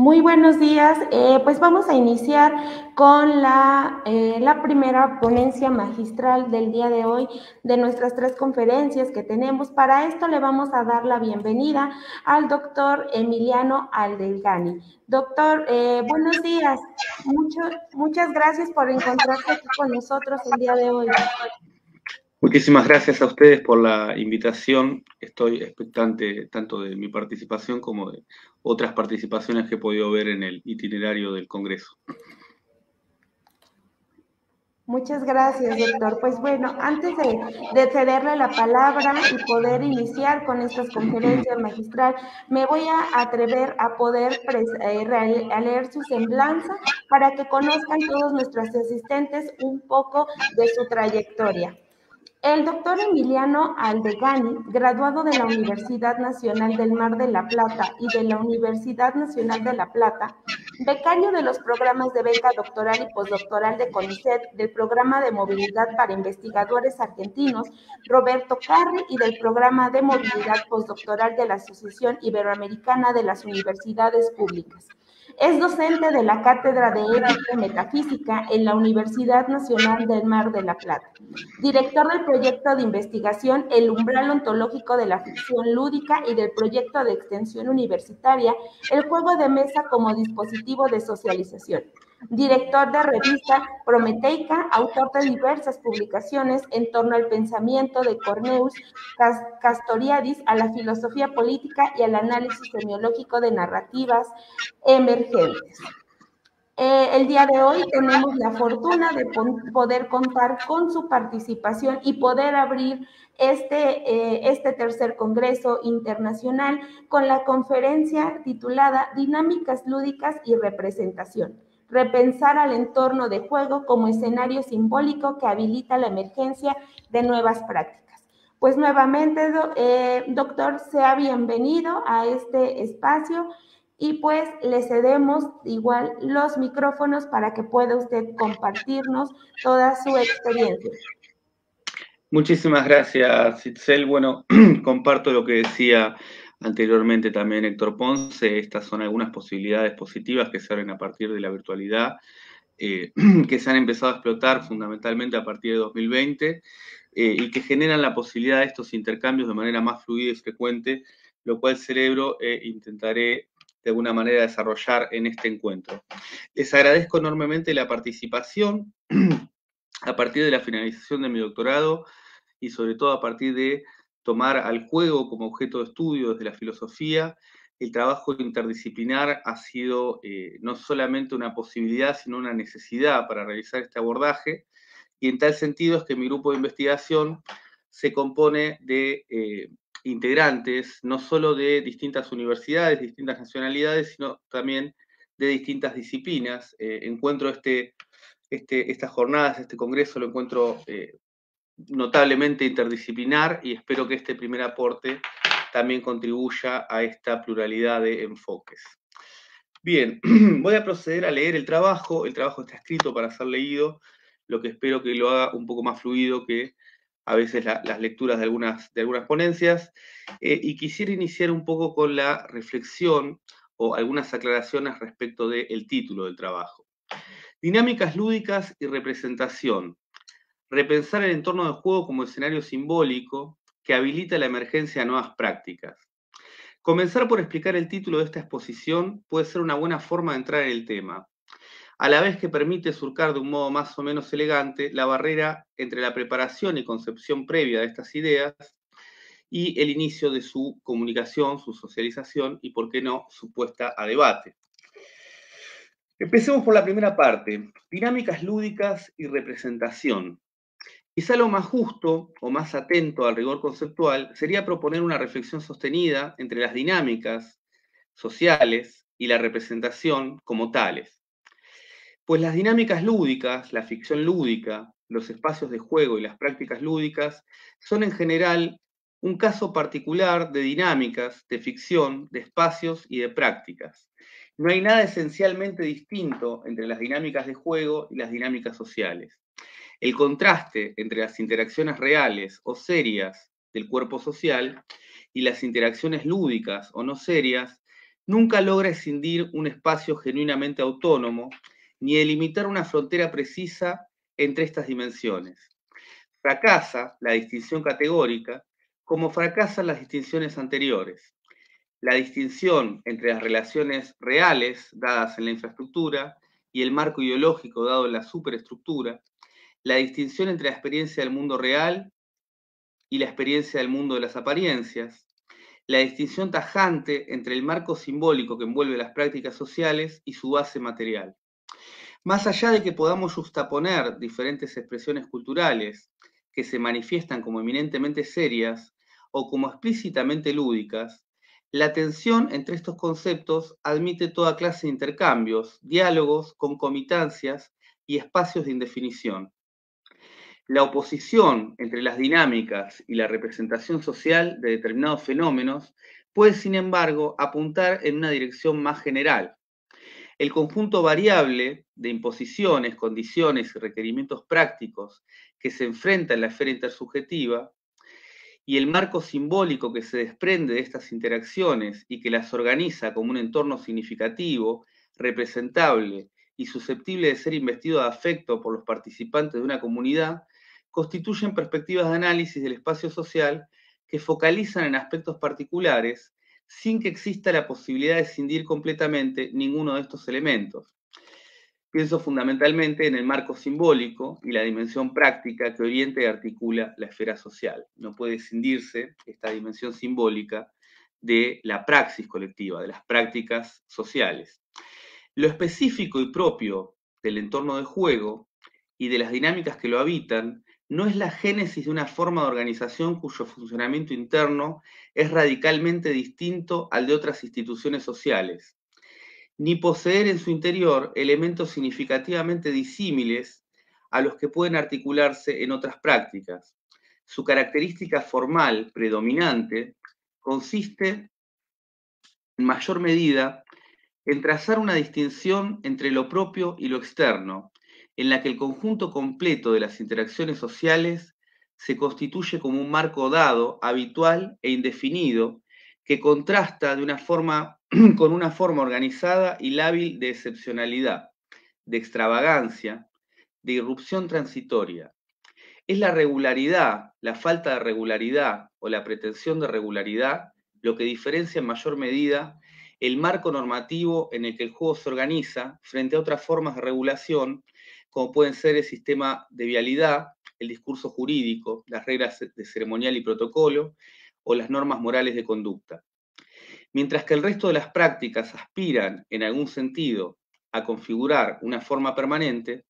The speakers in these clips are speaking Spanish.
Muy buenos días. Pues vamos a iniciar con la primera ponencia magistral del día de hoy de nuestras 3 conferencias que tenemos. Para esto le vamos a dar la bienvenida al doctor Emiliano Aldelgani. Doctor, buenos días. Muchas gracias por encontrarse aquí con nosotros el día de hoy. Muchísimas gracias a ustedes por la invitación. Estoy expectante tanto de mi participación como de otras participaciones que he podido ver en el itinerario del Congreso. Muchas gracias, doctor. Pues bueno, antes de cederle la palabra y poder iniciar con estas conferencias magistral, me voy a atrever a poder a leer su semblanza para que conozcan todos nuestros asistentes un poco de su trayectoria. El doctor Emiliano Aldelgani, graduado de la Universidad Nacional del Mar de la Plata y de la Universidad Nacional de La Plata, becario de los programas de beca doctoral y postdoctoral de CONICET, del programa de movilidad para investigadores argentinos Roberto Carri y del programa de movilidad postdoctoral de la Asociación Iberoamericana de las Universidades Públicas. Es docente de la Cátedra de Ética y Metafísica en la Universidad Nacional del Mar de la Plata. Director del proyecto de investigación El umbral ontológico de la ficción lúdica y del proyecto de extensión universitaria El juego de mesa como dispositivo de socialización. Director de revista Prometeica, autor de diversas publicaciones en torno al pensamiento de Cornelius Castoriadis, a la filosofía política y al análisis semiológico de narrativas emergentes. El día de hoy tenemos la fortuna de poder contar con su participación y poder abrir este tercer Congreso Internacional con la conferencia titulada Dinámicas lúdicas y representación. Repensar al entorno de juego como escenario simbólico que habilita la emergencia de nuevas prácticas. Pues nuevamente, doctor, sea bienvenido a este espacio. Y pues le cedemos igual los micrófonos para que pueda usted compartirnos toda su experiencia. Muchísimas gracias, Itzel. Bueno, comparto lo que decía anteriormente también Héctor Ponce. Estas son algunas posibilidades positivas que se abren a partir de la virtualidad, que se han empezado a explotar fundamentalmente a partir de 2020 y que generan la posibilidad de estos intercambios de manera más fluida y frecuente, lo cual celebro e intentaré de alguna manera desarrollar en este encuentro. Les agradezco enormemente la participación a partir de la finalización de mi doctorado y sobre todo a partir de tomar al juego como objeto de estudio desde la filosofía. El trabajo interdisciplinar ha sido no solamente una posibilidad, sino una necesidad para realizar este abordaje, y en tal sentido es que mi grupo de investigación se compone de integrantes no solo de distintas universidades, distintas nacionalidades, sino también de distintas disciplinas. Encuentro estas jornadas, este congreso, lo encuentro notablemente interdisciplinar y espero que este primer aporte también contribuya a esta pluralidad de enfoques. Bien, voy a proceder a leer el trabajo está escrito para ser leído, lo que espero que lo haga un poco más fluido que a veces las lecturas de algunas ponencias, y quisiera iniciar un poco con la reflexión o algunas aclaraciones respecto del título del trabajo. Dinámicas lúdicas y representación. Repensar el entorno de juego como escenario simbólico que habilita la emergencia de nuevas prácticas. Comenzar por explicar el título de esta exposición puede ser una buena forma de entrar en el tema, a la vez que permite surcar de un modo más o menos elegante la barrera entre la preparación y concepción previa de estas ideas y el inicio de su comunicación, su socialización y, por qué no, su puesta a debate. Empecemos por la primera parte, dinámicas lúdicas y representación. Quizá lo más justo o más atento al rigor conceptual sería proponer una reflexión sostenida entre las dinámicas sociales y la representación como tales. Pues las dinámicas lúdicas, la ficción lúdica, los espacios de juego y las prácticas lúdicas son en general un caso particular de dinámicas, de ficción, de espacios y de prácticas. No hay nada esencialmente distinto entre las dinámicas de juego y las dinámicas sociales. El contraste entre las interacciones reales o serias del cuerpo social y las interacciones lúdicas o no serias nunca logra escindir un espacio genuinamente autónomo, ni delimitar una frontera precisa entre estas dimensiones. Fracasa la distinción categórica, como fracasan las distinciones anteriores. La distinción entre las relaciones reales dadas en la infraestructura y el marco ideológico dado en la superestructura, la distinción entre la experiencia del mundo real y la experiencia del mundo de las apariencias, la distinción tajante entre el marco simbólico que envuelve las prácticas sociales y su base material. Más allá de que podamos justaponer diferentes expresiones culturales que se manifiestan como eminentemente serias o como explícitamente lúdicas, la tensión entre estos conceptos admite toda clase de intercambios, diálogos, concomitancias y espacios de indefinición. La oposición entre las dinámicas y la representación social de determinados fenómenos puede, sin embargo, apuntar en una dirección más general. El conjunto variable de imposiciones, condiciones y requerimientos prácticos que se enfrenta en la esfera intersubjetiva y el marco simbólico que se desprende de estas interacciones y que las organiza como un entorno significativo, representable y susceptible de ser investido de afecto por los participantes de una comunidad, constituyen perspectivas de análisis del espacio social que focalizan en aspectos particulares sin que exista la posibilidad de escindir completamente ninguno de estos elementos. Pienso fundamentalmente en el marco simbólico y la dimensión práctica que orienta y articula la esfera social. No puede escindirse esta dimensión simbólica de la praxis colectiva, de las prácticas sociales. Lo específico y propio del entorno de juego y de las dinámicas que lo habitan no es la génesis de una forma de organización cuyo funcionamiento interno es radicalmente distinto al de otras instituciones sociales, ni poseer en su interior elementos significativamente disímiles a los que pueden articularse en otras prácticas. Su característica formal predominante consiste, en mayor medida, en trazar una distinción entre lo propio y lo externo, en la que el conjunto completo de las interacciones sociales se constituye como un marco dado, habitual e indefinido, que contrasta de una forma, con una forma organizada y lábil de excepcionalidad, de extravagancia, de irrupción transitoria. Es la regularidad, la falta de regularidad o la pretensión de regularidad lo que diferencia en mayor medida el marco normativo en el que el juego se organiza frente a otras formas de regulación, como pueden ser el sistema de vialidad, el discurso jurídico, las reglas de ceremonial y protocolo o las normas morales de conducta. Mientras que el resto de las prácticas aspiran, en algún sentido, a configurar una forma permanente,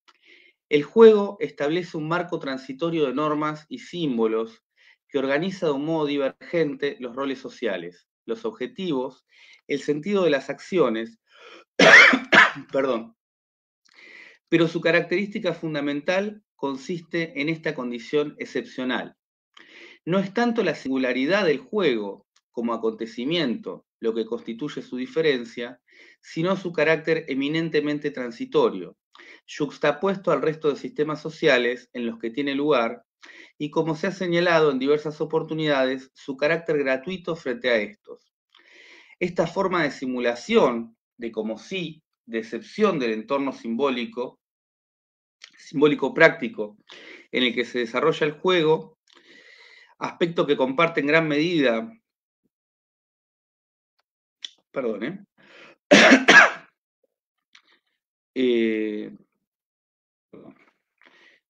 el juego establece un marco transitorio de normas y símbolos que organiza de un modo divergente los roles sociales, los objetivos, el sentido de las acciones, perdón, pero su característica fundamental consiste en esta condición excepcional. No es tanto la singularidad del juego como acontecimiento lo que constituye su diferencia, sino su carácter eminentemente transitorio, yuxtapuesto al resto de sistemas sociales en los que tiene lugar y, como se ha señalado en diversas oportunidades, su carácter gratuito frente a estos. Esta forma de simulación, de como sí, de excepción del entorno simbólico práctico en el que se desarrolla el juego, aspecto que comparte en gran medida, perdón,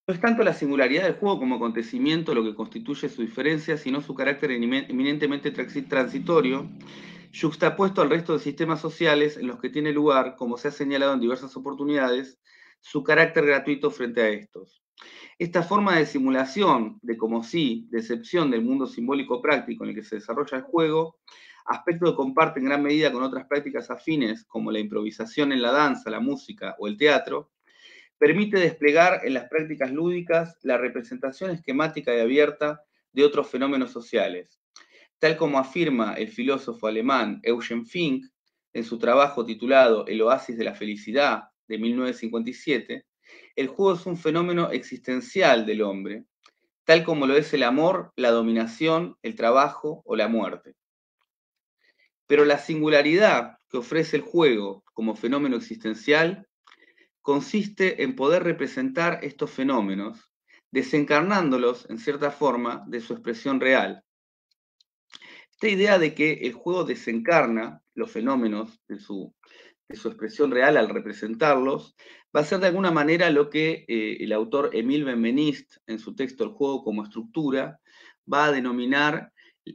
no es tanto la singularidad del juego como acontecimiento lo que constituye su diferencia, sino su carácter eminentemente transitorio, yuxtapuesto al resto de sistemas sociales en los que tiene lugar, como se ha señalado en diversas oportunidades, su carácter gratuito frente a estos. Esta forma de simulación, de como sí, de excepción del mundo simbólico práctico en el que se desarrolla el juego, aspecto que comparte en gran medida con otras prácticas afines como la improvisación en la danza, la música o el teatro, permite desplegar en las prácticas lúdicas la representación esquemática y abierta de otros fenómenos sociales. Tal como afirma el filósofo alemán Eugen Fink en su trabajo titulado El oasis de la felicidad de 1957, el juego es un fenómeno existencial del hombre, tal como lo es el amor, la dominación, el trabajo o la muerte. pero la singularidad que ofrece el juego como fenómeno existencial consiste en poder representar estos fenómenos, desencarnándolos, en cierta forma, de su expresión real. Esta idea de que el juego desencarna los fenómenos de su expresión real al representarlos, va a ser de alguna manera lo que el autor Emile Benveniste, en su texto El juego como estructura, va a denominar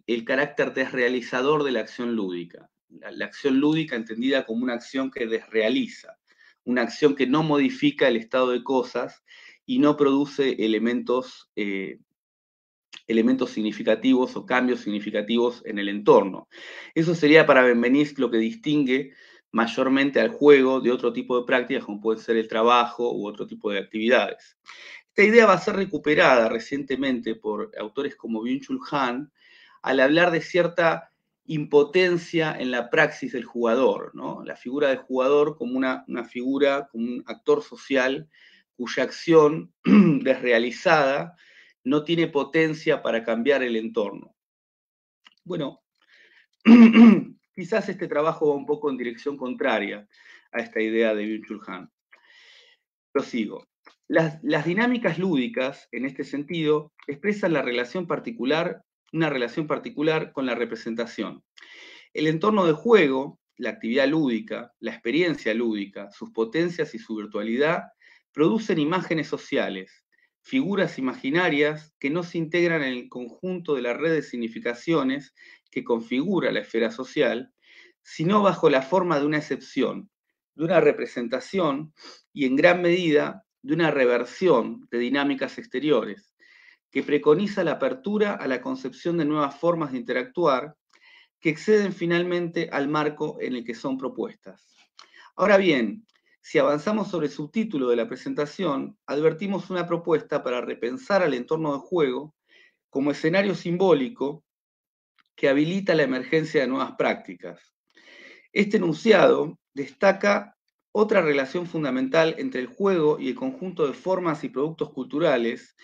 el carácter desrealizador de la acción lúdica. La acción lúdica entendida como una acción que desrealiza, una acción que no modifica el estado de cosas y no produce elementos significativos o cambios significativos en el entorno. Eso sería para Benveniste lo que distingue mayormente al juego de otro tipo de prácticas como puede ser el trabajo u otro tipo de actividades. Esta idea va a ser recuperada recientemente por autores como Byung-Chul Han al hablar de cierta impotencia en la praxis del jugador, ¿no? La figura del jugador como una figura, como un actor social cuya acción desrealizada no tiene potencia para cambiar el entorno. Bueno, quizás este trabajo va un poco en dirección contraria a esta idea de Byung-Chul Han. Prosigo. Las dinámicas lúdicas, en este sentido, expresan una relación particular con la representación. El entorno de juego, la actividad lúdica, la experiencia lúdica, sus potencias y su virtualidad, producen imágenes sociales, figuras imaginarias que no se integran en el conjunto de la red de significaciones que configura la esfera social, sino bajo la forma de una excepción, de una representación y en gran medida de una reversión de dinámicas exteriores, que preconiza la apertura a la concepción de nuevas formas de interactuar que exceden finalmente al marco en el que son propuestas. Ahora bien, si avanzamos sobre el subtítulo de la presentación, advertimos una propuesta para repensar al entorno de juego como escenario simbólico que habilita la emergencia de nuevas prácticas. Este enunciado destaca otra relación fundamental entre el juego y el conjunto de formas y productos culturales,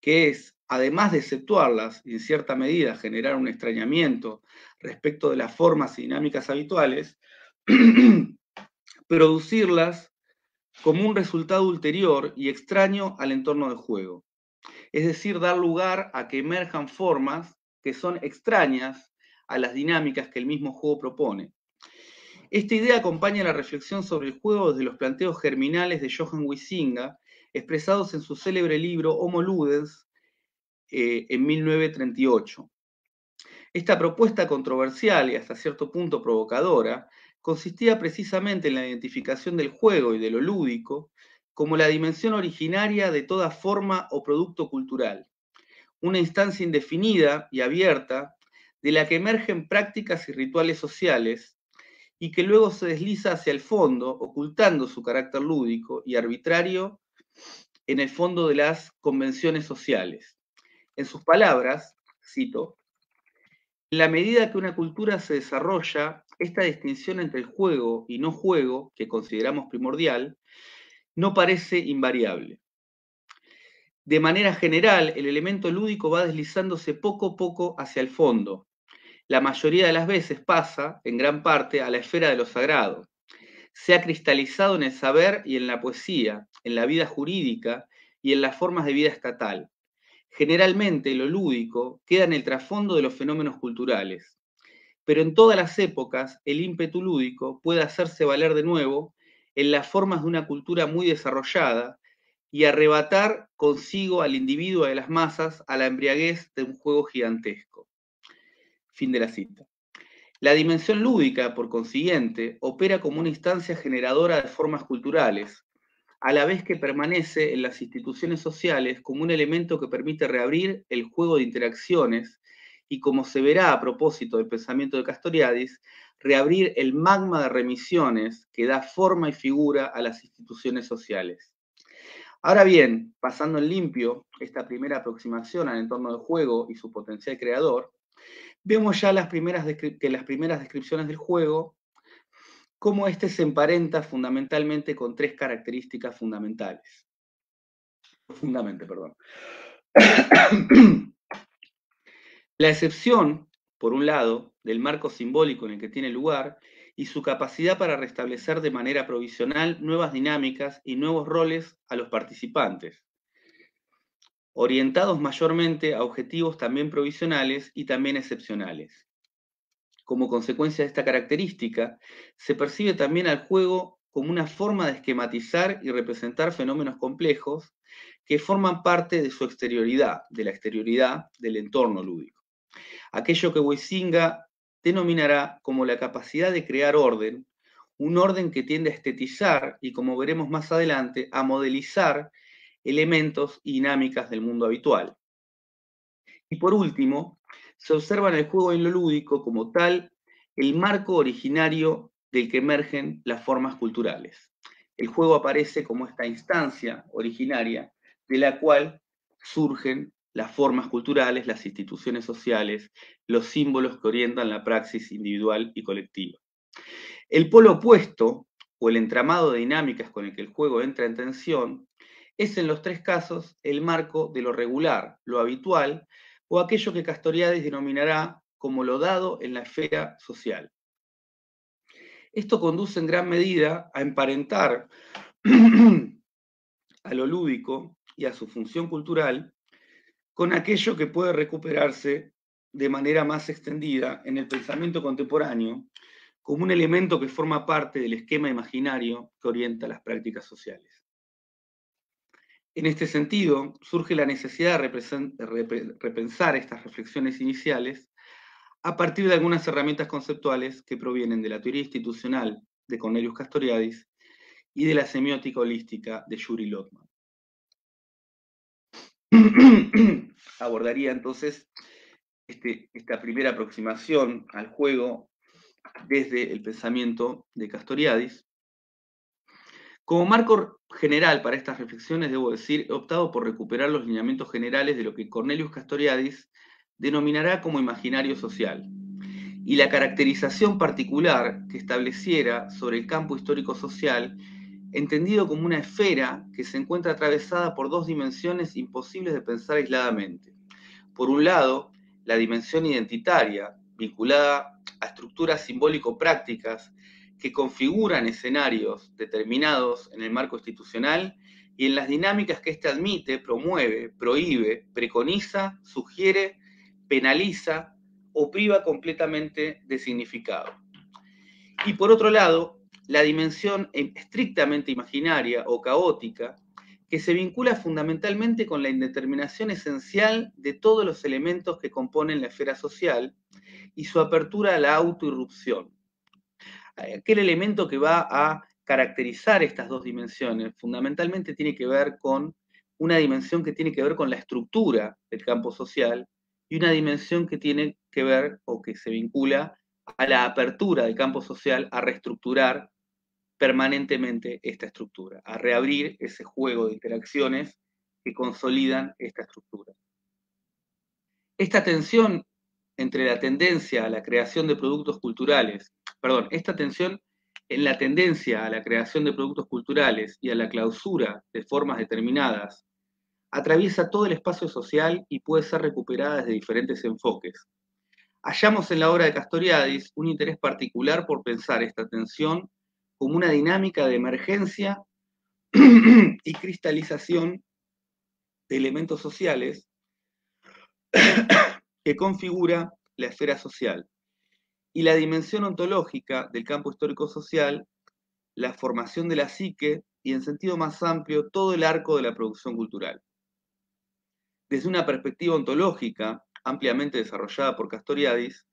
que es, además de exceptuarlas y en cierta medida generar un extrañamiento respecto de las formas y dinámicas habituales, producirlas como un resultado ulterior y extraño al entorno de juego. Es decir, dar lugar a que emerjan formas que son extrañas a las dinámicas que el mismo juego propone. Esta idea acompaña la reflexión sobre el juego desde los planteos germinales de Johann Huizinga, expresados en su célebre libro Homo Ludens, en 1938. Esta propuesta controversial y hasta cierto punto provocadora consistía precisamente en la identificación del juego y de lo lúdico como la dimensión originaria de toda forma o producto cultural, una instancia indefinida y abierta de la que emergen prácticas y rituales sociales y que luego se desliza hacia el fondo, ocultando su carácter lúdico y arbitrario en el fondo de las convenciones sociales. En sus palabras, cito, en la medida que una cultura se desarrolla, esta distinción entre el juego y no juego, que consideramos primordial, no parece invariable. De manera general, el elemento lúdico va deslizándose poco a poco hacia el fondo. La mayoría de las veces pasa, en gran parte, a la esfera de lo sagrado. Se ha cristalizado en el saber y en la poesía, en la vida jurídica y en las formas de vida estatal. Generalmente lo lúdico queda en el trasfondo de los fenómenos culturales, pero en todas las épocas el ímpetu lúdico puede hacerse valer de nuevo en las formas de una cultura muy desarrollada y arrebatar consigo al individuo de las masas a la embriaguez de un juego gigantesco. Fin de la cita. La dimensión lúdica, por consiguiente, opera como una instancia generadora de formas culturales, a la vez que permanece en las instituciones sociales como un elemento que permite reabrir el juego de interacciones y, como se verá a propósito del pensamiento de Castoriadis, reabrir el magma de remisiones que da forma y figura a las instituciones sociales. Ahora bien, pasando en limpio esta primera aproximación al entorno de juego y su potencial creador, vemos ya las primeras descripciones del juego, cómo este se emparenta fundamentalmente con tres características fundamentales. La excepción, por un lado, del marco simbólico en el que tiene lugar y su capacidad para restablecer de manera provisional nuevas dinámicas y nuevos roles a los participantes, orientados mayormente a objetivos también provisionales y también excepcionales. Como consecuencia de esta característica, se percibe también al juego como una forma de esquematizar y representar fenómenos complejos que forman parte de su exterioridad, de la exterioridad del entorno lúdico. Aquello que Huizinga denominará como la capacidad de crear orden, un orden que tiende a estetizar y, como veremos más adelante, a modelizar elementos y dinámicas del mundo habitual. Y por último, se observa en el juego en lo lúdico como tal el marco originario del que emergen las formas culturales. El juego aparece como esta instancia originaria de la cual surgen las formas culturales, las instituciones sociales, los símbolos que orientan la praxis individual y colectiva. El polo opuesto, o el entramado de dinámicas con el que el juego entra en tensión, es en los tres casos el marco de lo regular, lo habitual, o aquello que Castoriadis denominará como lo dado en la esfera social. Esto conduce en gran medida a emparentar a lo lúdico y a su función cultural con aquello que puede recuperarse de manera más extendida en el pensamiento contemporáneo como un elemento que forma parte del esquema imaginario que orienta las prácticas sociales. En este sentido, surge la necesidad de repensar estas reflexiones iniciales a partir de algunas herramientas conceptuales que provienen de la teoría institucional de Cornelius Castoriadis y de la semiótica holística de Yuri Lotman. Abordaría entonces esta primera aproximación al juego desde el pensamiento de Castoriadis. Como marco general para estas reflexiones, debo decir, he optado por recuperar los lineamientos generales de lo que Cornelius Castoriadis denominará como imaginario social, y la caracterización particular que estableciera sobre el campo histórico-social, entendido como una esfera que se encuentra atravesada por dos dimensiones imposibles de pensar aisladamente. Por un lado, la dimensión identitaria, vinculada a estructuras simbólico-prácticas que configuran escenarios determinados en el marco institucional y en las dinámicas que éste admite, promueve, prohíbe, preconiza, sugiere, penaliza o priva completamente de significado. Y por otro lado, la dimensión estrictamente imaginaria o caótica, que se vincula fundamentalmente con la indeterminación esencial de todos los elementos que componen la esfera social y su apertura a la autoirrupción. Aquel elemento que va a caracterizar estas dos dimensiones fundamentalmente tiene que ver con una dimensión que tiene que ver con la estructura del campo social y una dimensión que tiene que ver o que se vincula a la apertura del campo social a reestructurar permanentemente esta estructura, a reabrir ese juego de interacciones que consolidan esta estructura. Esta tensión entre la tendencia a la creación de productos culturales, esta tensión en la tendencia a la creación de productos culturales y a la clausura de formas determinadas, atraviesa todo el espacio social y puede ser recuperada desde diferentes enfoques. Hallamos en la obra de Castoriadis un interés particular por pensar esta tensión como una dinámica de emergencia y cristalización de elementos sociales que configura la esfera social, y la dimensión ontológica del campo histórico-social, la formación de la psique y, en sentido más amplio, todo el arco de la producción cultural. Desde una perspectiva ontológica, ampliamente desarrollada por Castoriadis,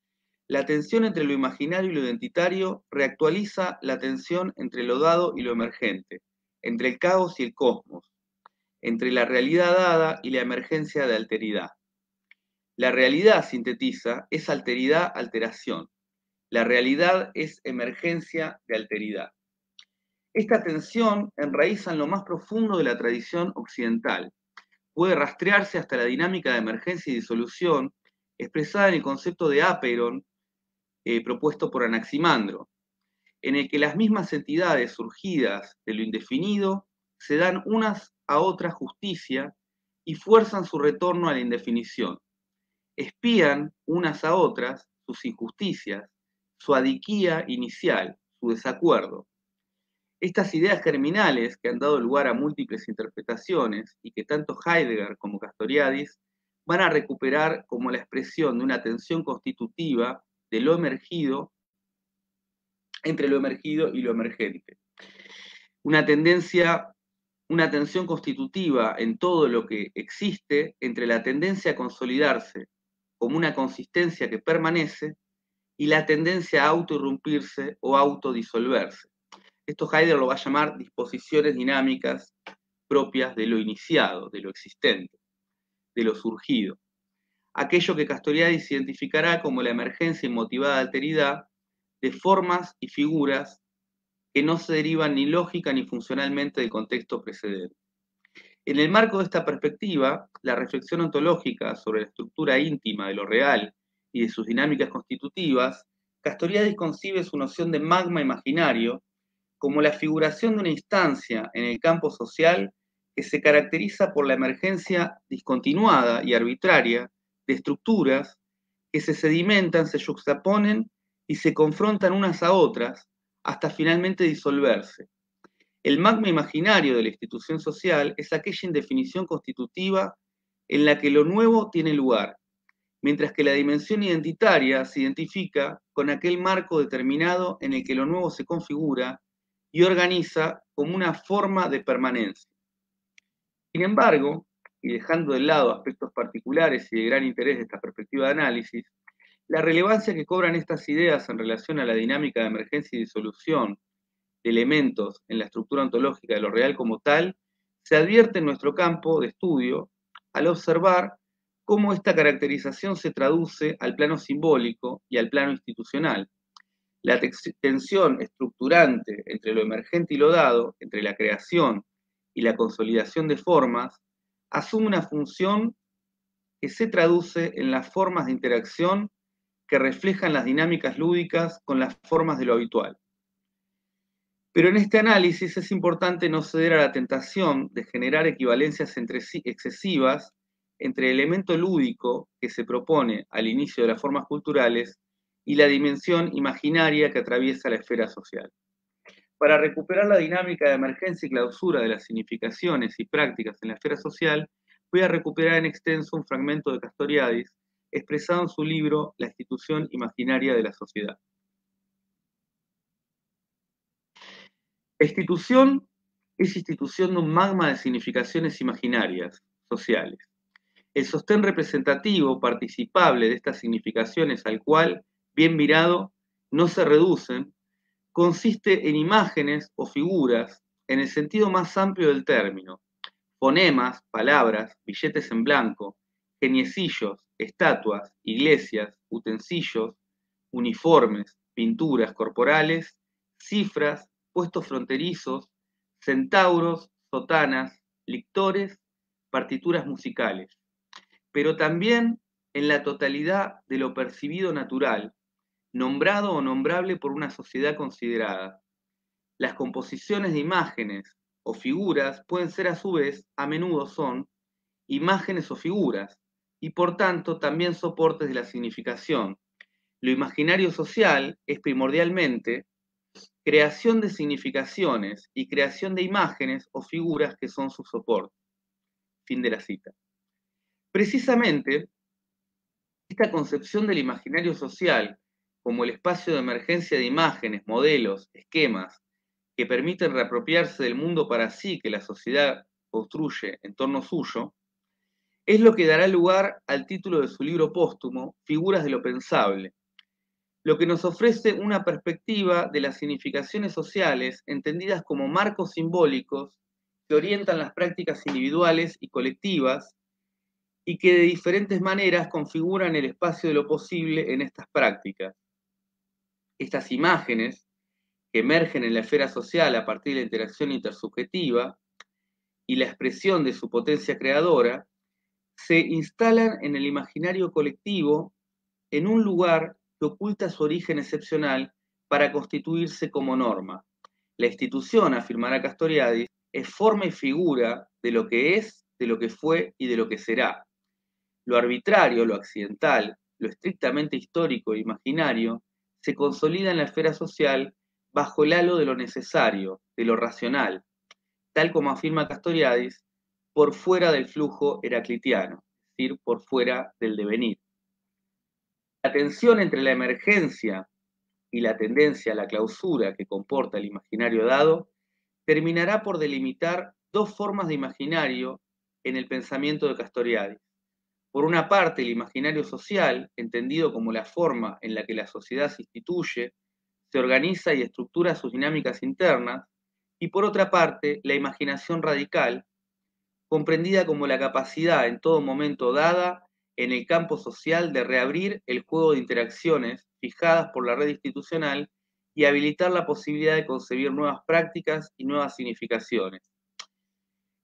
la tensión entre lo imaginario y lo identitario reactualiza la tensión entre lo dado y lo emergente, entre el caos y el cosmos, entre la realidad dada y la emergencia de alteridad. La realidad, sintetiza, es alteridad, alteración. La realidad es emergencia de alteridad. Esta tensión enraiza en lo más profundo de la tradición occidental. Puede rastrearse hasta la dinámica de emergencia y disolución expresada en el concepto de apeiron propuesto por Anaximandro, en el que las mismas entidades surgidas de lo indefinido se dan unas a otras justicia y fuerzan su retorno a la indefinición. Espían unas a otras sus injusticias, su adiquía inicial, su desacuerdo. Estas ideas germinales que han dado lugar a múltiples interpretaciones y que tanto Heidegger como Castoriadis van a recuperar como la expresión de una tensión constitutiva de lo emergido entre lo emergido y lo emergente. Una tensión constitutiva en todo lo que existe entre la tendencia a consolidarse como una consistencia que permanece y la tendencia a autoirrumpirse o autodisolverse. Esto Heidegger lo va a llamar disposiciones dinámicas propias de lo iniciado, de lo existente, de lo surgido. Aquello que Castoriadis identificará como la emergencia inmotivada de alteridad de formas y figuras que no se derivan ni lógica ni funcionalmente del contexto precedente. En el marco de esta perspectiva, la reflexión ontológica sobre la estructura íntima de lo real y de sus dinámicas constitutivas, Castoriadis concibe su noción de magma imaginario como la figuración de una instancia en el campo social que se caracteriza por la emergencia discontinuada y arbitraria de estructuras que se sedimentan, se yuxtaponen y se confrontan unas a otras hasta finalmente disolverse. El magma imaginario de la institución social es aquella indefinición constitutiva en la que lo nuevo tiene lugar, mientras que la dimensión identitaria se identifica con aquel marco determinado en el que lo nuevo se configura y organiza como una forma de permanencia. Sin embargo, y dejando de lado aspectos particulares y de gran interés de esta perspectiva de análisis, la relevancia que cobran estas ideas en relación a la dinámica de emergencia y disolución de elementos en la estructura ontológica de lo real como tal, se advierte en nuestro campo de estudio al observar cómo esta caracterización se traduce al plano simbólico y al plano institucional. La tensión estructurante entre lo emergente y lo dado, entre la creación y la consolidación de formas, asume una función que se traduce en las formas de interacción que reflejan las dinámicas lúdicas con las formas de lo habitual. Pero en este análisis es importante no ceder a la tentación de generar equivalencias entre sí excesivas entre el elemento lúdico que se propone al inicio de las formas culturales y la dimensión imaginaria que atraviesa la esfera social. Para recuperar la dinámica de emergencia y clausura de las significaciones y prácticas en la esfera social, voy a recuperar en extenso un fragmento de Castoriadis expresado en su libro La institución imaginaria de la sociedad. La institución es institución de un magma de significaciones imaginarias, sociales. El sostén representativo, participable de estas significaciones al cual, bien mirado, no se reducen, consiste en imágenes o figuras en el sentido más amplio del término, fonemas, palabras, billetes en blanco, geniecillos, estatuas, iglesias, utensilios, uniformes, pinturas corporales, cifras, puestos fronterizos, centauros, sotanas, lictores, partituras musicales, pero también en la totalidad de lo percibido natural, nombrado o nombrable por una sociedad considerada. Las composiciones de imágenes o figuras pueden ser a su vez, a menudo son, imágenes o figuras, y por tanto también soportes de la significación. Lo imaginario social es primordialmente creación de significaciones y creación de imágenes o figuras que son su soporte. Fin de la cita. Precisamente, esta concepción del imaginario social como el espacio de emergencia de imágenes, modelos, esquemas, que permiten reapropiarse del mundo para sí que la sociedad construye en torno suyo, es lo que dará lugar al título de su libro póstumo, Figuras de lo Pensable, lo que nos ofrece una perspectiva de las significaciones sociales entendidas como marcos simbólicos que orientan las prácticas individuales y colectivas y que de diferentes maneras configuran el espacio de lo posible en estas prácticas. Estas imágenes, que emergen en la esfera social a partir de la interacción intersubjetiva y la expresión de su potencia creadora, se instalan en el imaginario colectivo en un lugar que oculta su origen excepcional para constituirse como norma. La institución, afirmará Castoriadis, es forma y figura de lo que es, de lo que fue y de lo que será. Lo arbitrario, lo accidental, lo estrictamente histórico e imaginario, se consolida en la esfera social bajo el halo de lo necesario, de lo racional, tal como afirma Castoriadis, por fuera del flujo heraclitiano, es decir, por fuera del devenir. La tensión entre la emergencia y la tendencia a la clausura que comporta el imaginario dado terminará por delimitar dos formas de imaginario en el pensamiento de Castoriadis. Por una parte, el imaginario social, entendido como la forma en la que la sociedad se instituye, se organiza y estructura sus dinámicas internas, y por otra parte, la imaginación radical, comprendida como la capacidad en todo momento dada en el campo social de reabrir el juego de interacciones fijadas por la red institucional y habilitar la posibilidad de concebir nuevas prácticas y nuevas significaciones.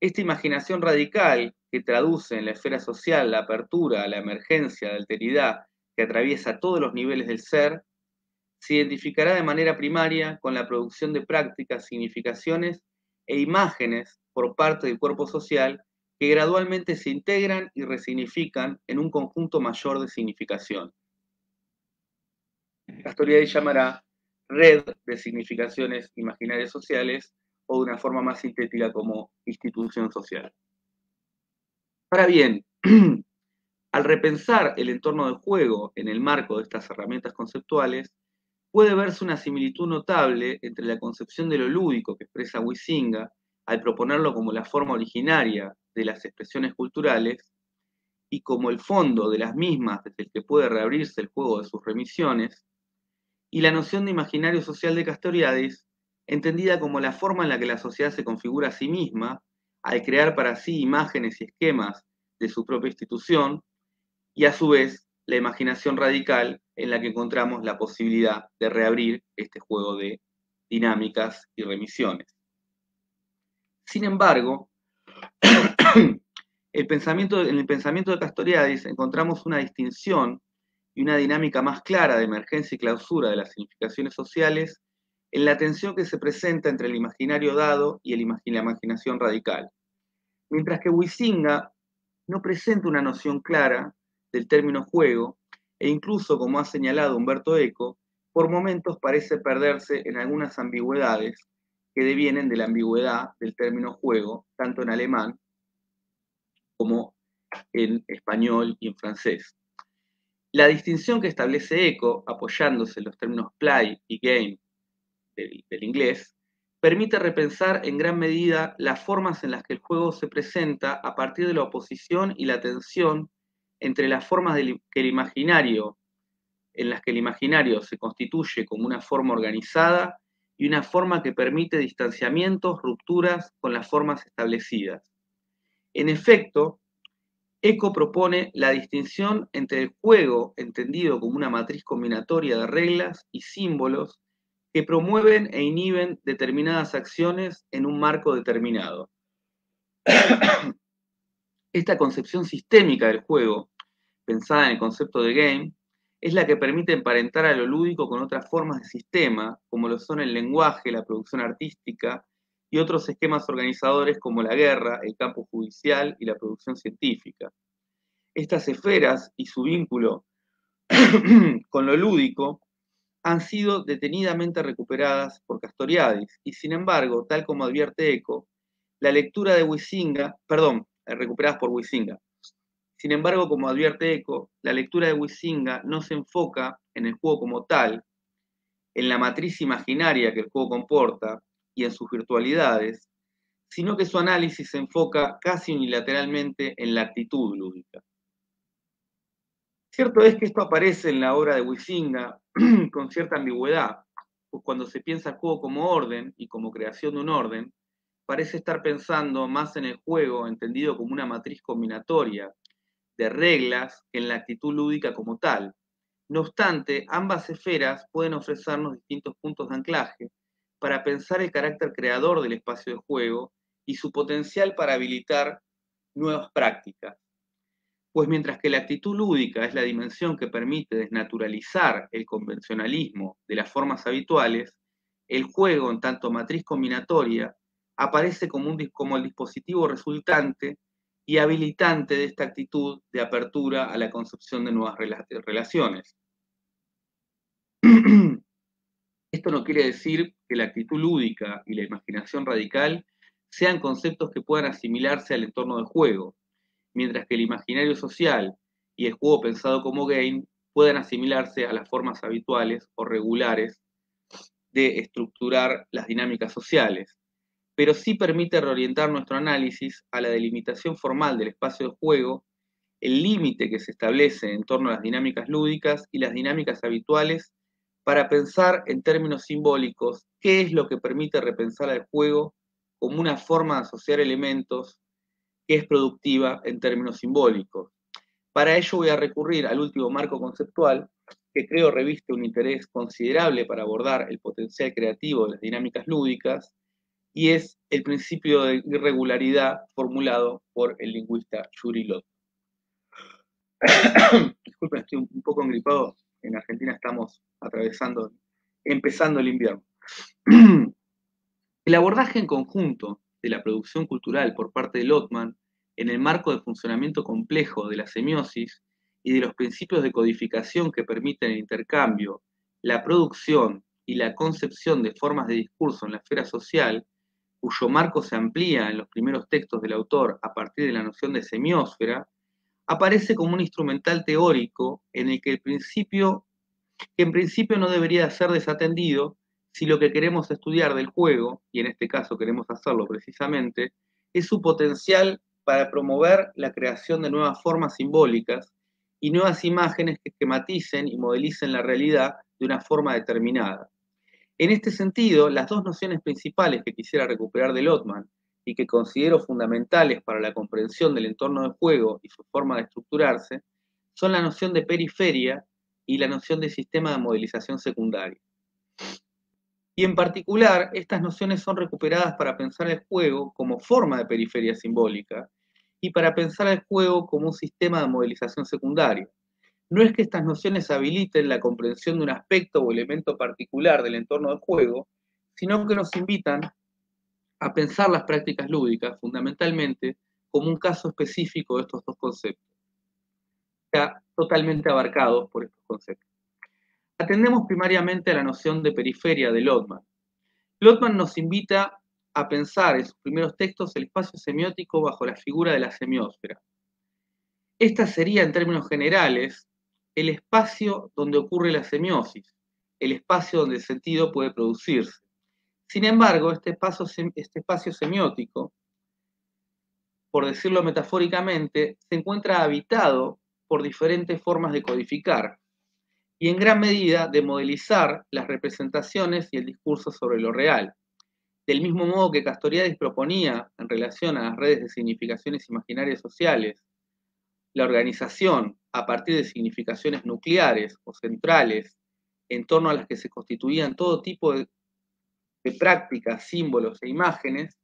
Esta imaginación radical, que traduce en la esfera social la apertura, la emergencia, la alteridad que atraviesa todos los niveles del ser, se identificará de manera primaria con la producción de prácticas, significaciones e imágenes por parte del cuerpo social que gradualmente se integran y resignifican en un conjunto mayor de significación. Castoriadis llamará red de significaciones imaginarias sociales o de una forma más sintética como institución social. Ahora bien, al repensar el entorno de juego en el marco de estas herramientas conceptuales, puede verse una similitud notable entre la concepción de lo lúdico que expresa Huizinga al proponerlo como la forma originaria de las expresiones culturales y como el fondo de las mismas desde el que puede reabrirse el juego de sus remisiones, y la noción de imaginario social de Castoriadis, entendida como la forma en la que la sociedad se configura a sí misma al crear para sí imágenes y esquemas de su propia institución, y a su vez la imaginación radical en la que encontramos la posibilidad de reabrir este juego de dinámicas y remisiones. Sin embargo, en el pensamiento de Castoriadis encontramos una distinción y una dinámica más clara de emergencia y clausura de las significaciones sociales en la tensión que se presenta entre el imaginario dado y la imaginación radical. Mientras que Huizinga no presenta una noción clara del término juego, e incluso, como ha señalado Umberto Eco, por momentos parece perderse en algunas ambigüedades que devienen de la ambigüedad del término juego, tanto en alemán como en español y en francés. La distinción que establece Eco, apoyándose en los términos play y game del inglés, permite repensar en gran medida las formas en las que el juego se presenta a partir de la oposición y la tensión entre las formas en las que el imaginario se constituye como una forma organizada y una forma que permite distanciamientos, rupturas con las formas establecidas. En efecto, Eco propone la distinción entre el juego, entendido como una matriz combinatoria de reglas y símbolos que promueven e inhiben determinadas acciones en un marco determinado. Esta concepción sistémica del juego, pensada en el concepto de game, es la que permite emparentar a lo lúdico con otras formas de sistema, como lo son el lenguaje, la producción artística y otros esquemas organizadores como la guerra, el campo judicial y la producción científica. Estas esferas y su vínculo con lo lúdico han sido detenidamente recuperadas por Castoriadis y, sin embargo, tal como advierte Eco, la lectura de Huizinga, recuperadas por Huizinga. Sin embargo, como advierte Eco, la lectura de Huizinga no se enfoca en el juego como tal, en la matriz imaginaria que el juego comporta y en sus virtualidades, sino que su análisis se enfoca casi unilateralmente en la actitud lúdica. Cierto es que esto aparece en la obra de Huizinga con cierta ambigüedad, pues cuando se piensa el juego como orden y como creación de un orden, parece estar pensando más en el juego entendido como una matriz combinatoria de reglas que en la actitud lúdica como tal. No obstante, ambas esferas pueden ofrecernos distintos puntos de anclaje para pensar el carácter creador del espacio de juego y su potencial para habilitar nuevas prácticas. Pues mientras que la actitud lúdica es la dimensión que permite desnaturalizar el convencionalismo de las formas habituales, el juego, en tanto matriz combinatoria, aparece como el dispositivo resultante y habilitante de esta actitud de apertura a la concepción de nuevas relaciones. Esto no quiere decir que la actitud lúdica y la imaginación radical sean conceptos que puedan asimilarse al entorno del juego, mientras que el imaginario social y el juego pensado como game puedan asimilarse a las formas habituales o regulares de estructurar las dinámicas sociales, pero sí permite reorientar nuestro análisis a la delimitación formal del espacio de juego, el límite que se establece en torno a las dinámicas lúdicas y las dinámicas habituales para pensar en términos simbólicos qué es lo que permite repensar al juego como una forma de asociar elementos que es productiva en términos simbólicos. Para ello voy a recurrir al último marco conceptual, que creo reviste un interés considerable para abordar el potencial creativo de las dinámicas lúdicas, y es el principio de irregularidad formulado por el lingüista Yuri Lotman. Disculpen, estoy un poco engripado. En Argentina estamos empezando el invierno. El abordaje en conjunto de la producción cultural por parte de Lotman en el marco de funcionamiento complejo de la semiosis y de los principios de codificación que permiten el intercambio, la producción y la concepción de formas de discurso en la esfera social, cuyo marco se amplía en los primeros textos del autor a partir de la noción de semiósfera, aparece como un instrumental teórico en el que en principio no debería ser desatendido si lo que queremos estudiar del juego, y en este caso queremos hacerlo precisamente, es su potencial para promover la creación de nuevas formas simbólicas y nuevas imágenes que esquematicen y modelicen la realidad de una forma determinada. En este sentido, las dos nociones principales que quisiera recuperar de Lotman y que considero fundamentales para la comprensión del entorno del juego y su forma de estructurarse son la noción de periferia y la noción de sistema de modelización secundario. Y en particular, estas nociones son recuperadas para pensar el juego como forma de periferia simbólica y para pensar el juego como un sistema de modelización secundario. No es que estas nociones habiliten la comprensión de un aspecto o elemento particular del entorno del juego, sino que nos invitan a pensar las prácticas lúdicas fundamentalmente como un caso específico de estos dos conceptos, ya totalmente abarcados por estos conceptos. Atendemos primariamente a la noción de periferia de Lotman. Lotman nos invita a pensar en sus primeros textos el espacio semiótico bajo la figura de la semiósfera. Esta sería, en términos generales, el espacio donde ocurre la semiosis, el espacio donde el sentido puede producirse. Sin embargo, este espacio semiótico, por decirlo metafóricamente, se encuentra habitado por diferentes formas de codificar y en gran medida de modelizar las representaciones y el discurso sobre lo real. Del mismo modo que Castoriadis proponía, en relación a las redes de significaciones imaginarias sociales, la organización a partir de significaciones nucleares o centrales en torno a las que se constituían todo tipo de prácticas, símbolos e imágenes,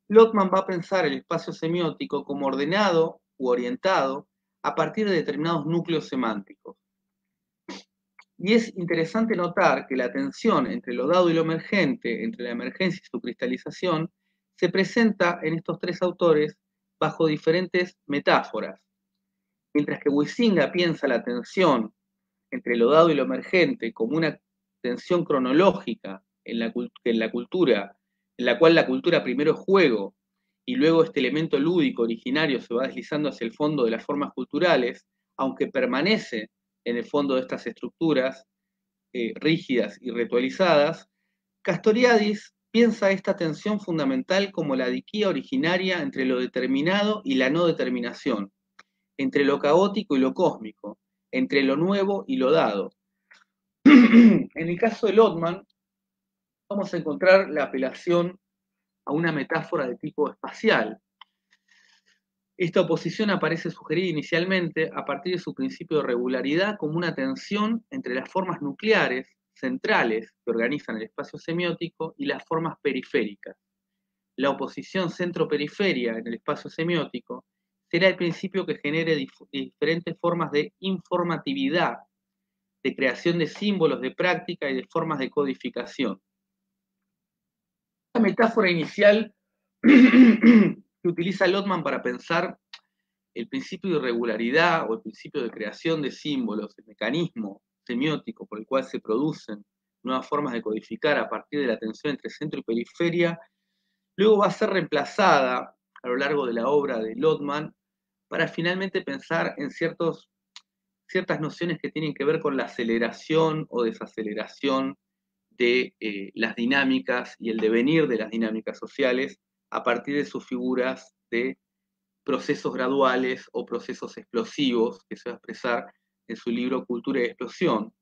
Lotman va a pensar el espacio semiótico como ordenado u orientado a partir de determinados núcleos semánticos. Y es interesante notar que la tensión entre lo dado y lo emergente, entre la emergencia y su cristalización, se presenta en estos tres autores bajo diferentes metáforas. Mientras que Huizinga piensa la tensión entre lo dado y lo emergente como una tensión cronológica en la cultura, en la cual la cultura primero es juego y luego este elemento lúdico originario se va deslizando hacia el fondo de las formas culturales, aunque permanece en el fondo de estas estructuras rígidas y ritualizadas, Castoriadis piensa esta tensión fundamental como la diquía originaria entre lo determinado y la no determinación, entre lo caótico y lo cósmico, entre lo nuevo y lo dado. En el caso de Lotman, vamos a encontrar la apelación a una metáfora de tipo espacial. Esta oposición aparece sugerida inicialmente a partir de su principio de regularidad como una tensión entre las formas nucleares, centrales, que organizan el espacio semiótico, y las formas periféricas. La oposición centro-periferia en el espacio semiótico será el principio que genere diferentes formas de informatividad, de creación de símbolos, de práctica y de formas de codificación. La metáfora inicial que utiliza Lotman para pensar el principio de irregularidad o el principio de creación de símbolos, el mecanismo semiótico por el cual se producen nuevas formas de codificar a partir de la tensión entre centro y periferia, luego va a ser reemplazada a lo largo de la obra de Lotman para finalmente pensar en ciertas nociones que tienen que ver con la aceleración o desaceleración de las dinámicas y el devenir de las dinámicas sociales a partir de sus figuras de procesos graduales o procesos explosivos que se va a expresar en su libro Cultura y Explosión.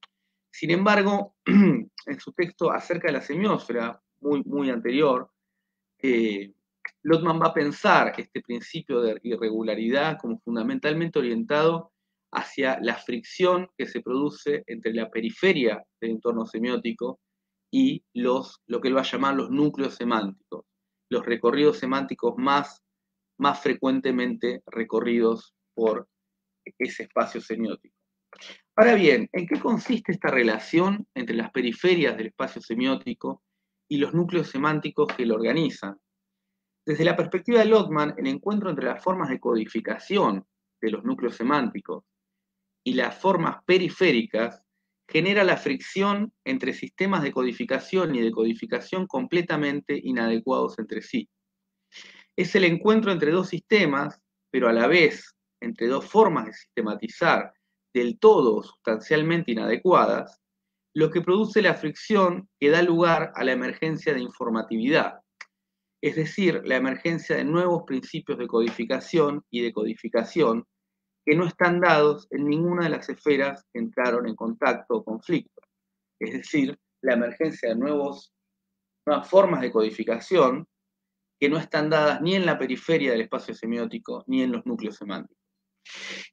Sin embargo, en su texto acerca de la semiósfera, muy anterior, Lotman va a pensar este principio de irregularidad como fundamentalmente orientado hacia la fricción que se produce entre la periferia del entorno semiótico y lo que él va a llamar los núcleos semánticos, los recorridos semánticos más frecuentemente recorridos por ese espacio semiótico. Ahora bien, ¿en qué consiste esta relación entre las periferias del espacio semiótico y los núcleos semánticos que lo organizan? Desde la perspectiva de Lotman, el encuentro entre las formas de codificación de los núcleos semánticos y las formas periféricas genera la fricción entre sistemas de codificación y de codificación completamente inadecuados entre sí. Es el encuentro entre dos sistemas, pero a la vez entre dos formas de sistematizar del todo sustancialmente inadecuadas, lo que produce la fricción que da lugar a la emergencia de informatividad, es decir, la emergencia de nuevos principios de codificación y de codificación que no están dados en ninguna de las esferas que entraron en contacto o conflicto, es decir, la emergencia de nuevas formas de codificación que no están dadas ni en la periferia del espacio semiótico ni en los núcleos semánticos.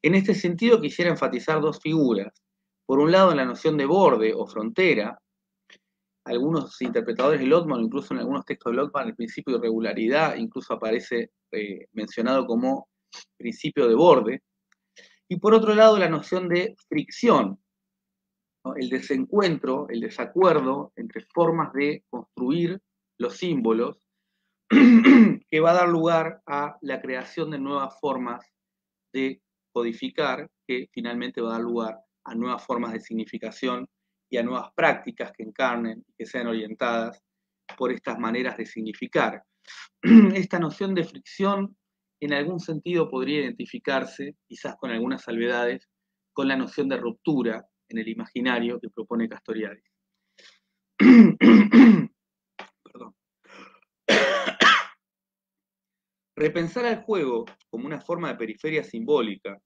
En este sentido, quisiera enfatizar dos figuras. Por un lado, en la noción de borde o frontera, algunos interpretadores de Lotman, incluso en algunos textos de Lotman, el principio de irregularidad incluso aparece mencionado como principio de borde. Y por otro lado, la noción de fricción, ¿no? El desencuentro, el desacuerdo entre formas de construir los símbolos que va a dar lugar a la creación de nuevas formas de codificar, que finalmente va a dar lugar a nuevas formas de significación y a nuevas prácticas que encarnen y que sean orientadas por estas maneras de significar. Esta noción de fricción en algún sentido podría identificarse, quizás con algunas salvedades, con la noción de ruptura en el imaginario que propone Castoriadis. Perdón. Repensar al juego como una forma de periferia simbólica,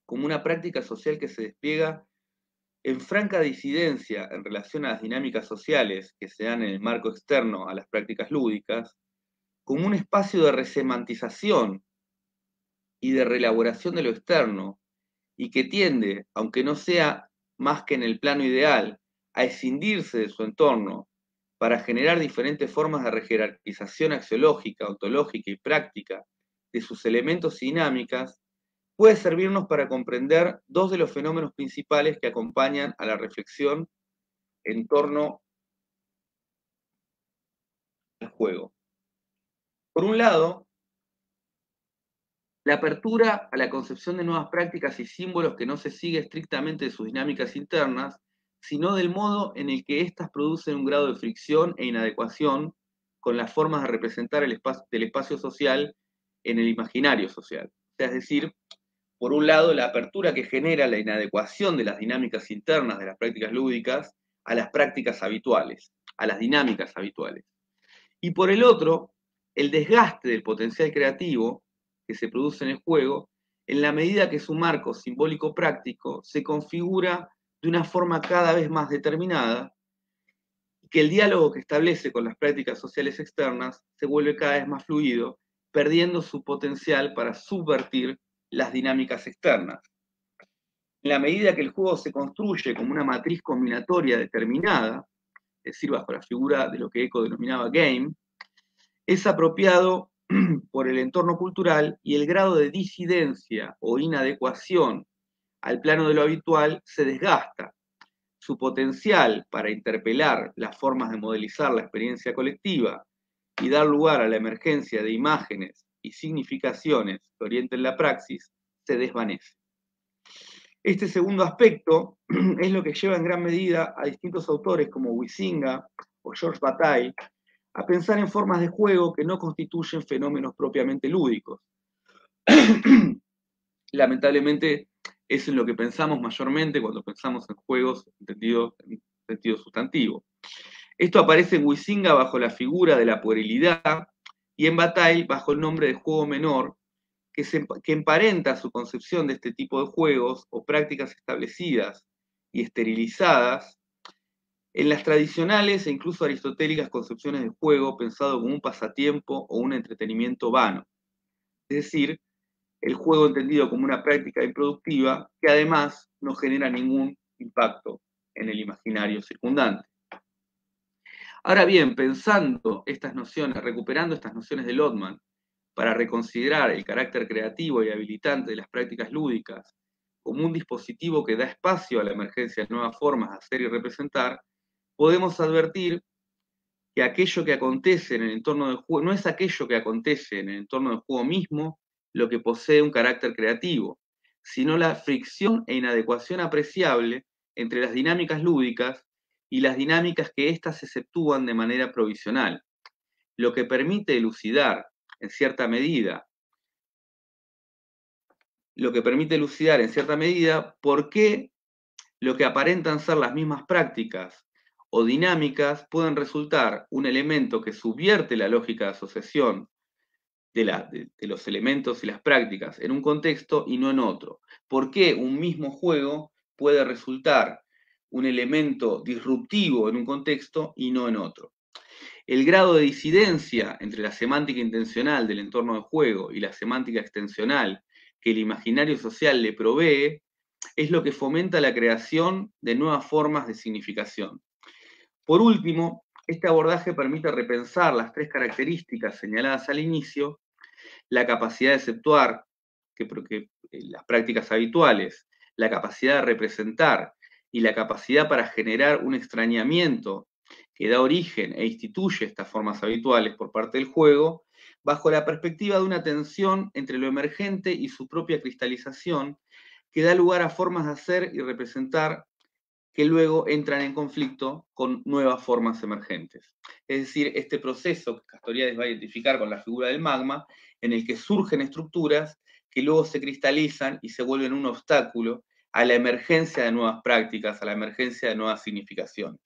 como una práctica social que se despliega en franca disidencia en relación a las dinámicas sociales que se dan en el marco externo a las prácticas lúdicas, como un espacio de resemantización y de reelaboración de lo externo, y que tiende, aunque no sea más que en el plano ideal, a escindirse de su entorno para generar diferentes formas de rejerarquización axiológica, ontológica y práctica de sus elementos y dinámicas, puede servirnos para comprender dos de los fenómenos principales que acompañan a la reflexión en torno al juego. Por un lado, la apertura a la concepción de nuevas prácticas y símbolos que no se sigue estrictamente de sus dinámicas internas, sino del modo en el que éstas producen un grado de fricción e inadecuación con las formas de representar el del espacio social en el imaginario social. O sea, es decir, por un lado, la apertura que genera la inadecuación de las dinámicas internas de las prácticas lúdicas a las prácticas habituales, a las dinámicas habituales. Y por el otro, el desgaste del potencial creativo que se produce en el juego, en la medida que su marco simbólico práctico se configura de una forma cada vez más determinada, y que el diálogo que establece con las prácticas sociales externas se vuelve cada vez más fluido, perdiendo su potencial para subvertir las dinámicas externas. En la medida que el juego se construye como una matriz combinatoria determinada, es decir, bajo la figura de lo que Eco denominaba game, es apropiado por el entorno cultural y el grado de disidencia o inadecuación al plano de lo habitual se desgasta. Su potencial para interpelar las formas de modelizar la experiencia colectiva y dar lugar a la emergencia de imágenes y significaciones que orienten la praxis se desvanece. Este segundo aspecto es lo que lleva en gran medida a distintos autores como Huizinga o Georges Bataille a pensar en formas de juego que no constituyen fenómenos propiamente lúdicos. Lamentablemente es en lo que pensamos mayormente cuando pensamos en juegos entendidos en sentido sustantivo. Esto aparece en Huizinga bajo la figura de la puerilidad y en Bataille bajo el nombre de juego menor, que emparenta su concepción de este tipo de juegos o prácticas establecidas y esterilizadas en las tradicionales e incluso aristotélicas concepciones de juego pensado como un pasatiempo o un entretenimiento vano. Es decir, el juego entendido como una práctica improductiva que además no genera ningún impacto en el imaginario circundante. Ahora bien, pensando estas nociones, recuperando estas nociones de Lotman, para reconsiderar el carácter creativo y habilitante de las prácticas lúdicas como un dispositivo que da espacio a la emergencia de nuevas formas de hacer y representar, podemos advertir que aquello que acontece en el entorno del juego, no es aquello que acontece en el entorno del juego mismo lo que posee un carácter creativo, sino la fricción e inadecuación apreciable entre las dinámicas lúdicas y las dinámicas que éstas exceptúan de manera provisional, lo que permite elucidar, en cierta medida, por qué lo que aparentan ser las mismas prácticas o dinámicas pueden resultar un elemento que subvierte la lógica de asociación de los elementos y las prácticas en un contexto y no en otro. ¿Por qué un mismo juego puede resultar un elemento disruptivo en un contexto y no en otro? El grado de disidencia entre la semántica intencional del entorno de juego y la semántica extensional que el imaginario social le provee es lo que fomenta la creación de nuevas formas de significación. Por último, este abordaje permite repensar las tres características señaladas al inicio: la capacidad de exceptuar, porque las prácticas habituales, la capacidad de representar y la capacidad para generar un extrañamiento que da origen e instituye estas formas habituales por parte del juego, bajo la perspectiva de una tensión entre lo emergente y su propia cristalización, que da lugar a formas de hacer y representar que luego entran en conflicto con nuevas formas emergentes. Es decir, este proceso que Castoriadis va a identificar con la figura del magma, en el que surgen estructuras que luego se cristalizan y se vuelven un obstáculo a la emergencia de nuevas prácticas, a la emergencia de nuevas significaciones.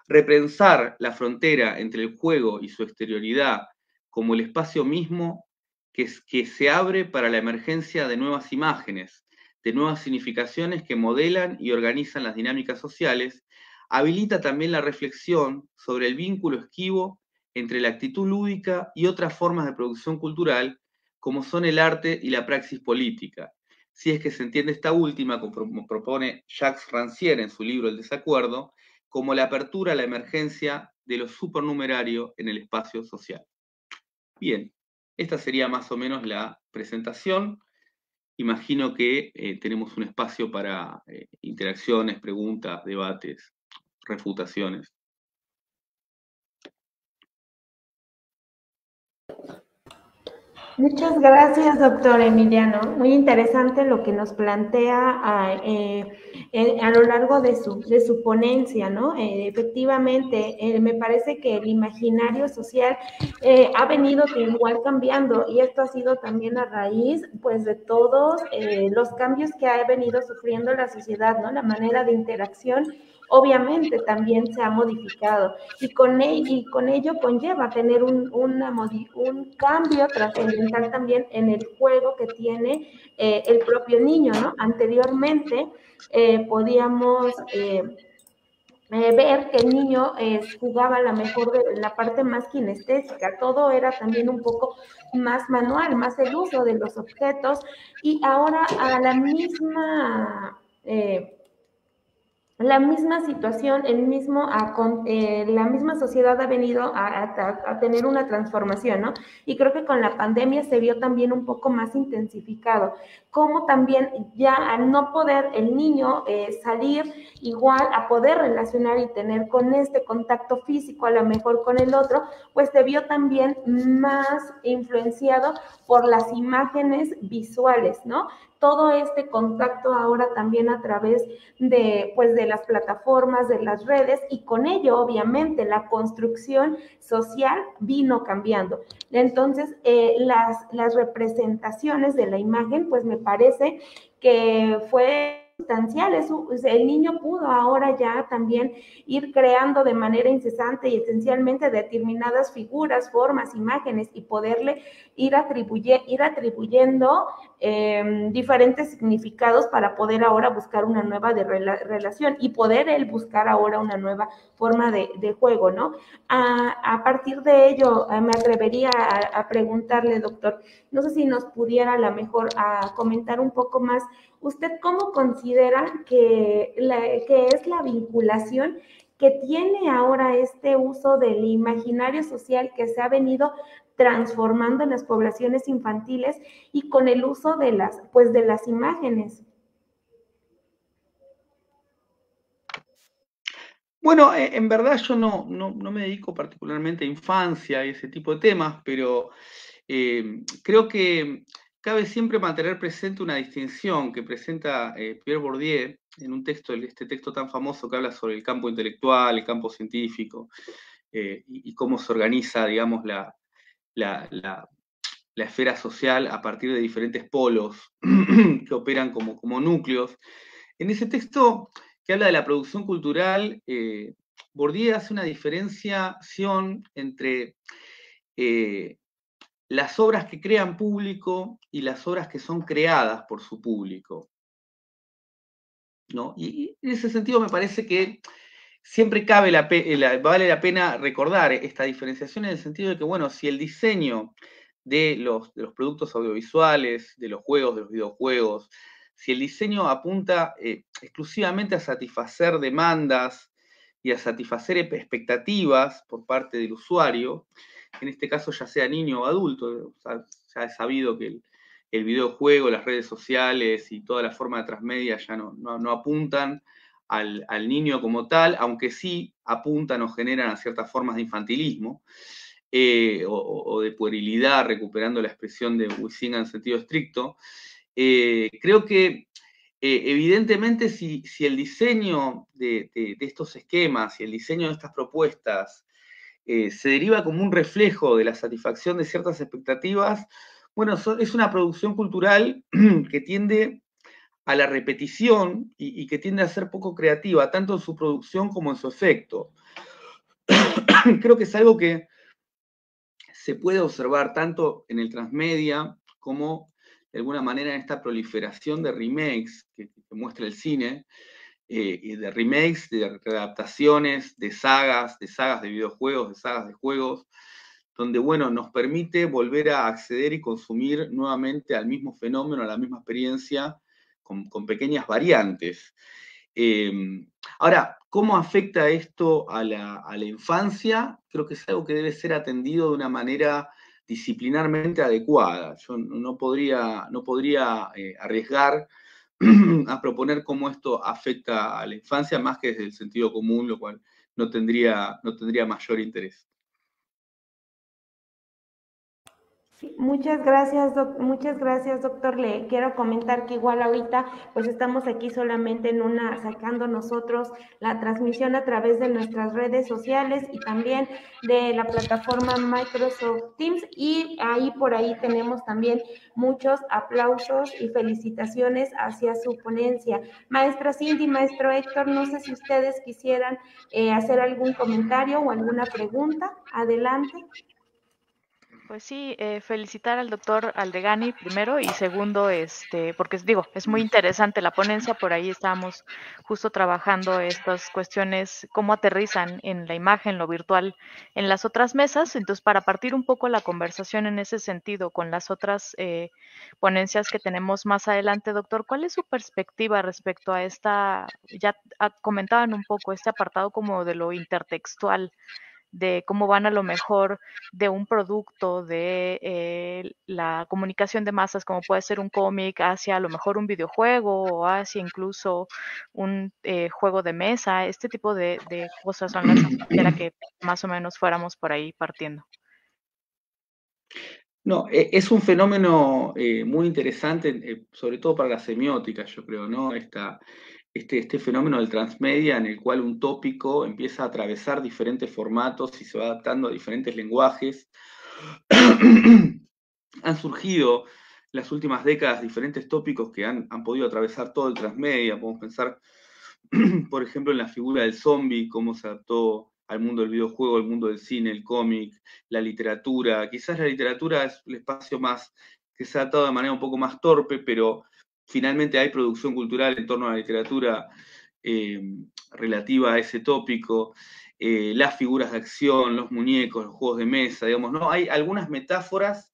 Repensar la frontera entre el juego y su exterioridad como el espacio mismo que se abre para la emergencia de nuevas imágenes, de nuevas significaciones que modelan y organizan las dinámicas sociales, habilita también la reflexión sobre el vínculo esquivo entre la actitud lúdica y otras formas de producción cultural, como son el arte y la praxis política, si es que se entiende esta última, como propone Jacques Rancière en su libro El desacuerdo, como la apertura a la emergencia de lo supernumerario en el espacio social. Bien, esta sería más o menos la presentación. Imagino que tenemos un espacio para interacciones, preguntas, debates, refutaciones. Muchas gracias, doctor Emiliano. Muy interesante lo que nos plantea a lo largo de su ponencia, ¿no? Efectivamente, me parece que el imaginario social ha venido igual cambiando, y esto ha sido también a raíz, pues, de todos los cambios que ha venido sufriendo la sociedad, ¿no? La manera de interacción obviamente también se ha modificado, y con ello conlleva tener un cambio trascendental también en el juego que tiene el propio niño, ¿no? Anteriormente podíamos ver que el niño jugaba a lo mejor de la parte más kinestésica, todo era también un poco más manual, más el uso de los objetos, y ahora a la misma la misma situación, la misma sociedad ha venido a tener una transformación, ¿no? Y creo que con la pandemia se vio también un poco más intensificado, como también ya al no poder el niño salir igual a poder relacionar y tener con este contacto físico, a lo mejor con el otro, pues se vio también más influenciado por las imágenes visuales, ¿no? Todo este contacto ahora también a través pues, de las plataformas, de las redes, y con ello, obviamente, la construcción social vino cambiando. Entonces, las representaciones de la imagen, pues me parece que fue sustancial. El niño pudo ahora ya también ir creando de manera incesante y esencialmente determinadas figuras, formas, imágenes, y poderle ir atribuyendo diferentes significados para poder ahora buscar una nueva relación y poder él buscar ahora una nueva forma de juego, ¿no? A partir de ello, me atrevería a preguntarle, doctor, no sé si nos pudiera a lo mejor a comentar un poco más, ¿usted cómo considera que es la vinculación que tiene ahora este uso del imaginario social que se ha venido transformando en las poblaciones infantiles y con el uso de las imágenes? Bueno, en verdad yo no me dedico particularmente a infancia y ese tipo de temas, pero creo que cabe siempre mantener presente una distinción que presenta Pierre Bourdieu en un texto, este texto tan famoso que habla sobre el campo intelectual, el campo científico, y cómo se organiza, digamos, la esfera social a partir de diferentes polos que operan como núcleos. En ese texto que habla de la producción cultural, Bourdieu hace una diferenciación entre las obras que crean público y las obras que son creadas por su público, ¿no? Y en ese sentido me parece que siempre vale la pena recordar esta diferenciación en el sentido de que, bueno, si el diseño de los productos audiovisuales, de los juegos, de los videojuegos, si el diseño apunta exclusivamente a satisfacer demandas y a satisfacer expectativas por parte del usuario, en este caso ya sea niño o adulto, ya es sabido que el videojuego, las redes sociales y toda la forma de transmedia ya no apuntan al niño como tal, aunque sí apuntan o generan a ciertas formas de infantilismo o de puerilidad, recuperando la expresión de Huizinga en sentido estricto. Creo que evidentemente si el diseño de estos esquemas y el diseño de estas propuestas se deriva como un reflejo de la satisfacción de ciertas expectativas, bueno, es una producción cultural que tiende a la repetición y que tiende a ser poco creativa, tanto en su producción como en su efecto. Creo que es algo que se puede observar tanto en el transmedia como de alguna manera en esta proliferación de remakes que muestra el cine, de remakes, de readaptaciones, de sagas de videojuegos, de sagas de juegos, donde, bueno, nos permite volver a acceder y consumir nuevamente al mismo fenómeno, a la misma experiencia, con pequeñas variantes. Ahora, ¿cómo afecta esto a la infancia? Creo que es algo que debe ser atendido de una manera disciplinarmente adecuada. Yo no podría arriesgar a proponer cómo esto afecta a la infancia más que desde el sentido común, lo cual no tendría mayor interés. Sí, muchas gracias, doctor. Le quiero comentar que igual ahorita pues estamos aquí solamente sacando nosotros la transmisión a través de nuestras redes sociales y también de la plataforma Microsoft Teams, y ahí por ahí tenemos también muchos aplausos y felicitaciones hacia su ponencia. Maestra Cindy, maestro Héctor, no sé si ustedes quisieran hacer algún comentario o alguna pregunta. Adelante. Pues sí, felicitar al doctor Aldegani primero y segundo, porque digo, es muy interesante la ponencia, por ahí estábamos justo trabajando estas cuestiones, cómo aterrizan en la imagen, lo virtual, en las otras mesas. Entonces, para partir un poco la conversación en ese sentido con las otras ponencias que tenemos más adelante, doctor, ¿cuál es su perspectiva respecto a ya comentaban un poco este apartado como de lo intertextual, de cómo van a lo mejor de un producto de la comunicación de masas, como puede ser un cómic, hacia a lo mejor un videojuego o hacia incluso un juego de mesa? Este tipo de cosas son las que quisiera que más o menos fuéramos por ahí partiendo. No, es un fenómeno muy interesante, sobre todo para la semiótica, yo creo, ¿no? Este fenómeno del transmedia en el cual un tópico empieza a atravesar diferentes formatos y se va adaptando a diferentes lenguajes. Han surgido en las últimas décadas diferentes tópicos que han podido atravesar todo el transmedia. Podemos pensar, por ejemplo, en la figura del zombie, cómo se adaptó al mundo del videojuego, al mundo del cine, el cómic, la literatura. Quizás la literatura es el espacio más que se ha adaptado de manera un poco más torpe, pero finalmente hay producción cultural en torno a la literatura relativa a ese tópico. Las figuras de acción, los muñecos, los juegos de mesa, digamos, ¿no? Hay algunas metáforas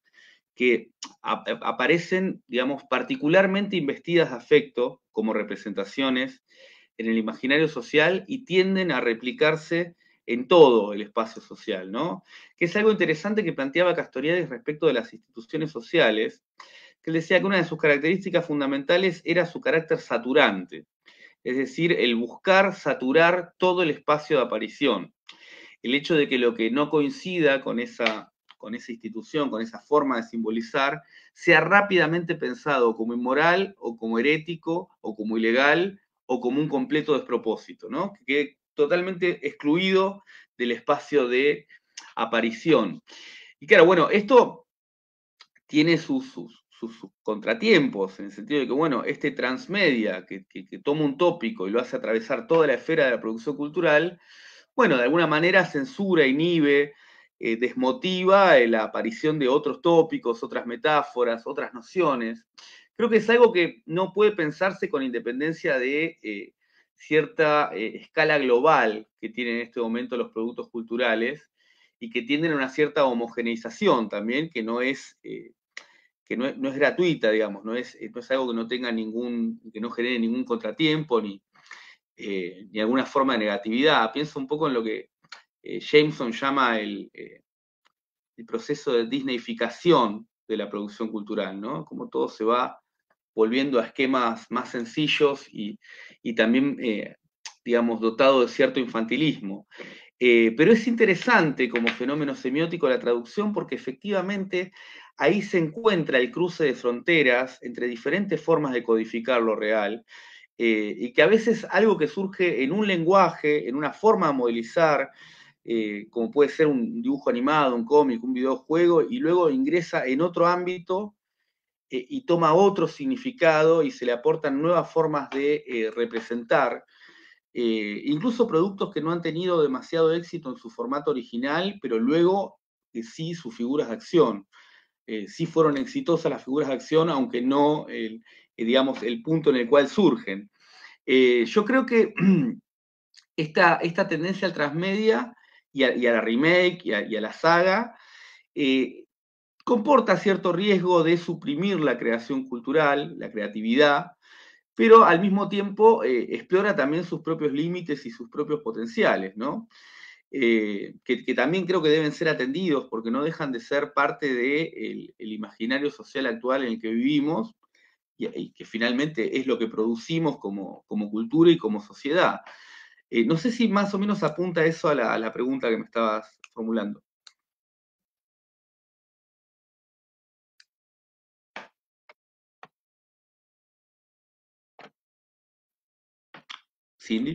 que aparecen, digamos, particularmente investidas de afecto como representaciones en el imaginario social y tienden a replicarse en todo el espacio social, ¿no? Que es algo interesante que planteaba Castoriadis respecto de las instituciones sociales, que él decía que una de sus características fundamentales era su carácter saturante, es decir, el buscar saturar todo el espacio de aparición. El hecho de que lo que no coincida con esa institución, con esa forma de simbolizar, sea rápidamente pensado como inmoral o como herético o como ilegal o como un completo despropósito, ¿no? Que quede totalmente excluido del espacio de aparición. Y claro, bueno, esto tiene sus contratiempos, en el sentido de que, bueno, este transmedia que toma un tópico y lo hace atravesar toda la esfera de la producción cultural, bueno, de alguna manera censura, inhibe, desmotiva la aparición de otros tópicos, otras metáforas, otras nociones. Creo que es algo que no puede pensarse con independencia de cierta escala global que tienen en este momento los productos culturales y que tienden a una cierta homogeneización también, que no es gratuita, digamos, no es algo que no tenga que no genere ningún contratiempo ni alguna forma de negatividad. Pienso un poco en lo que Jameson llama el proceso de disneyificación de la producción cultural, ¿no? Como todo se va volviendo a esquemas más sencillos y también, digamos, dotado de cierto infantilismo. Pero es interesante como fenómeno semiótico la traducción porque efectivamente ahí se encuentra el cruce de fronteras entre diferentes formas de codificar lo real, y que a veces algo que surge en un lenguaje, en una forma de modelizar, como puede ser un dibujo animado, un cómic, un videojuego, y luego ingresa en otro ámbito y toma otro significado y se le aportan nuevas formas de representar, incluso productos que no han tenido demasiado éxito en su formato original, pero luego sí sus figuras de acción. Sí fueron exitosas las figuras de acción, aunque no, digamos, el punto en el cual surgen. Yo creo que esta tendencia al transmedia y a la remake y a la saga comporta cierto riesgo de suprimir la creación cultural, la creatividad, pero al mismo tiempo explora también sus propios límites y sus propios potenciales, ¿no? Que también creo que deben ser atendidos porque no dejan de ser parte del imaginario social actual en el que vivimos y que finalmente es lo que producimos como cultura y como sociedad. No sé si más o menos apunta eso a la pregunta que me estabas formulando. Cindy.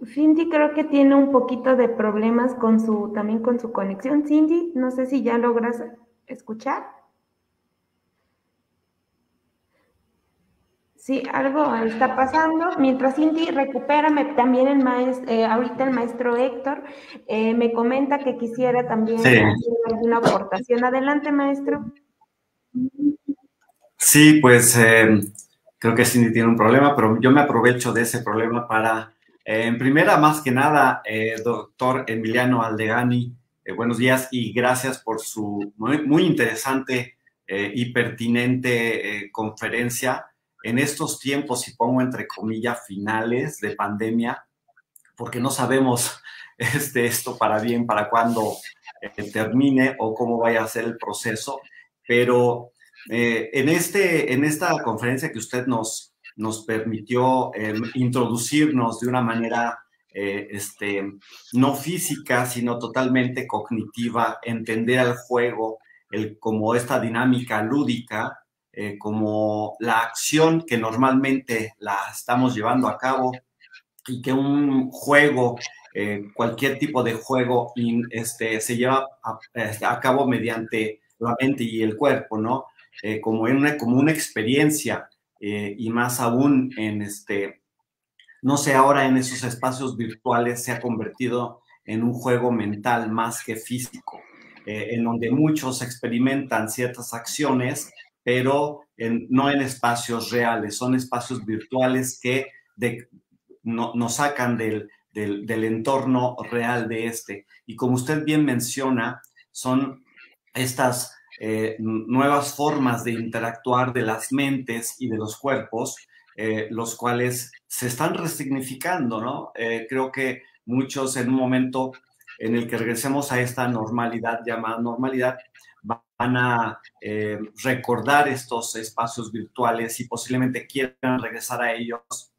Cindy creo que tiene un poquito de problemas también con su conexión. Cindy, no sé si ya logras escuchar. Sí, algo está pasando. Mientras, Cindy, recupérame también ahorita el maestro Héctor me comenta que quisiera también Sí. hacer alguna aportación. Adelante, maestro. Sí, pues creo que Cindy tiene un problema, pero yo me aprovecho de ese problema para, en primera, más que nada, doctor Emiliano Aldegani, buenos días y gracias por su muy interesante y pertinente conferencia en estos tiempos, y pongo entre comillas, finales de pandemia, porque no sabemos esto para bien, para cuándo termine o cómo vaya a ser el proceso, pero en esta conferencia que usted nos permitió introducirnos de una manera no física, sino totalmente cognitiva, entender el juego como esta dinámica lúdica, como la acción que normalmente la estamos llevando a cabo, y que un juego, cualquier tipo de juego, se lleva a cabo mediante la mente y el cuerpo, ¿no? Como una experiencia, y más aún no sé, ahora en esos espacios virtuales se ha convertido en un juego mental más que físico, en donde muchos experimentan ciertas acciones, pero no en espacios reales, son espacios virtuales que nos sacan del entorno real de este. Y como usted bien menciona, son estas nuevas formas de interactuar de las mentes y de los cuerpos, los cuales se están resignificando, ¿no? Creo que muchos en un momento en el que regresemos a esta normalidad llamada normalidad, van a recordar estos espacios virtuales y posiblemente quieran regresar a ellos,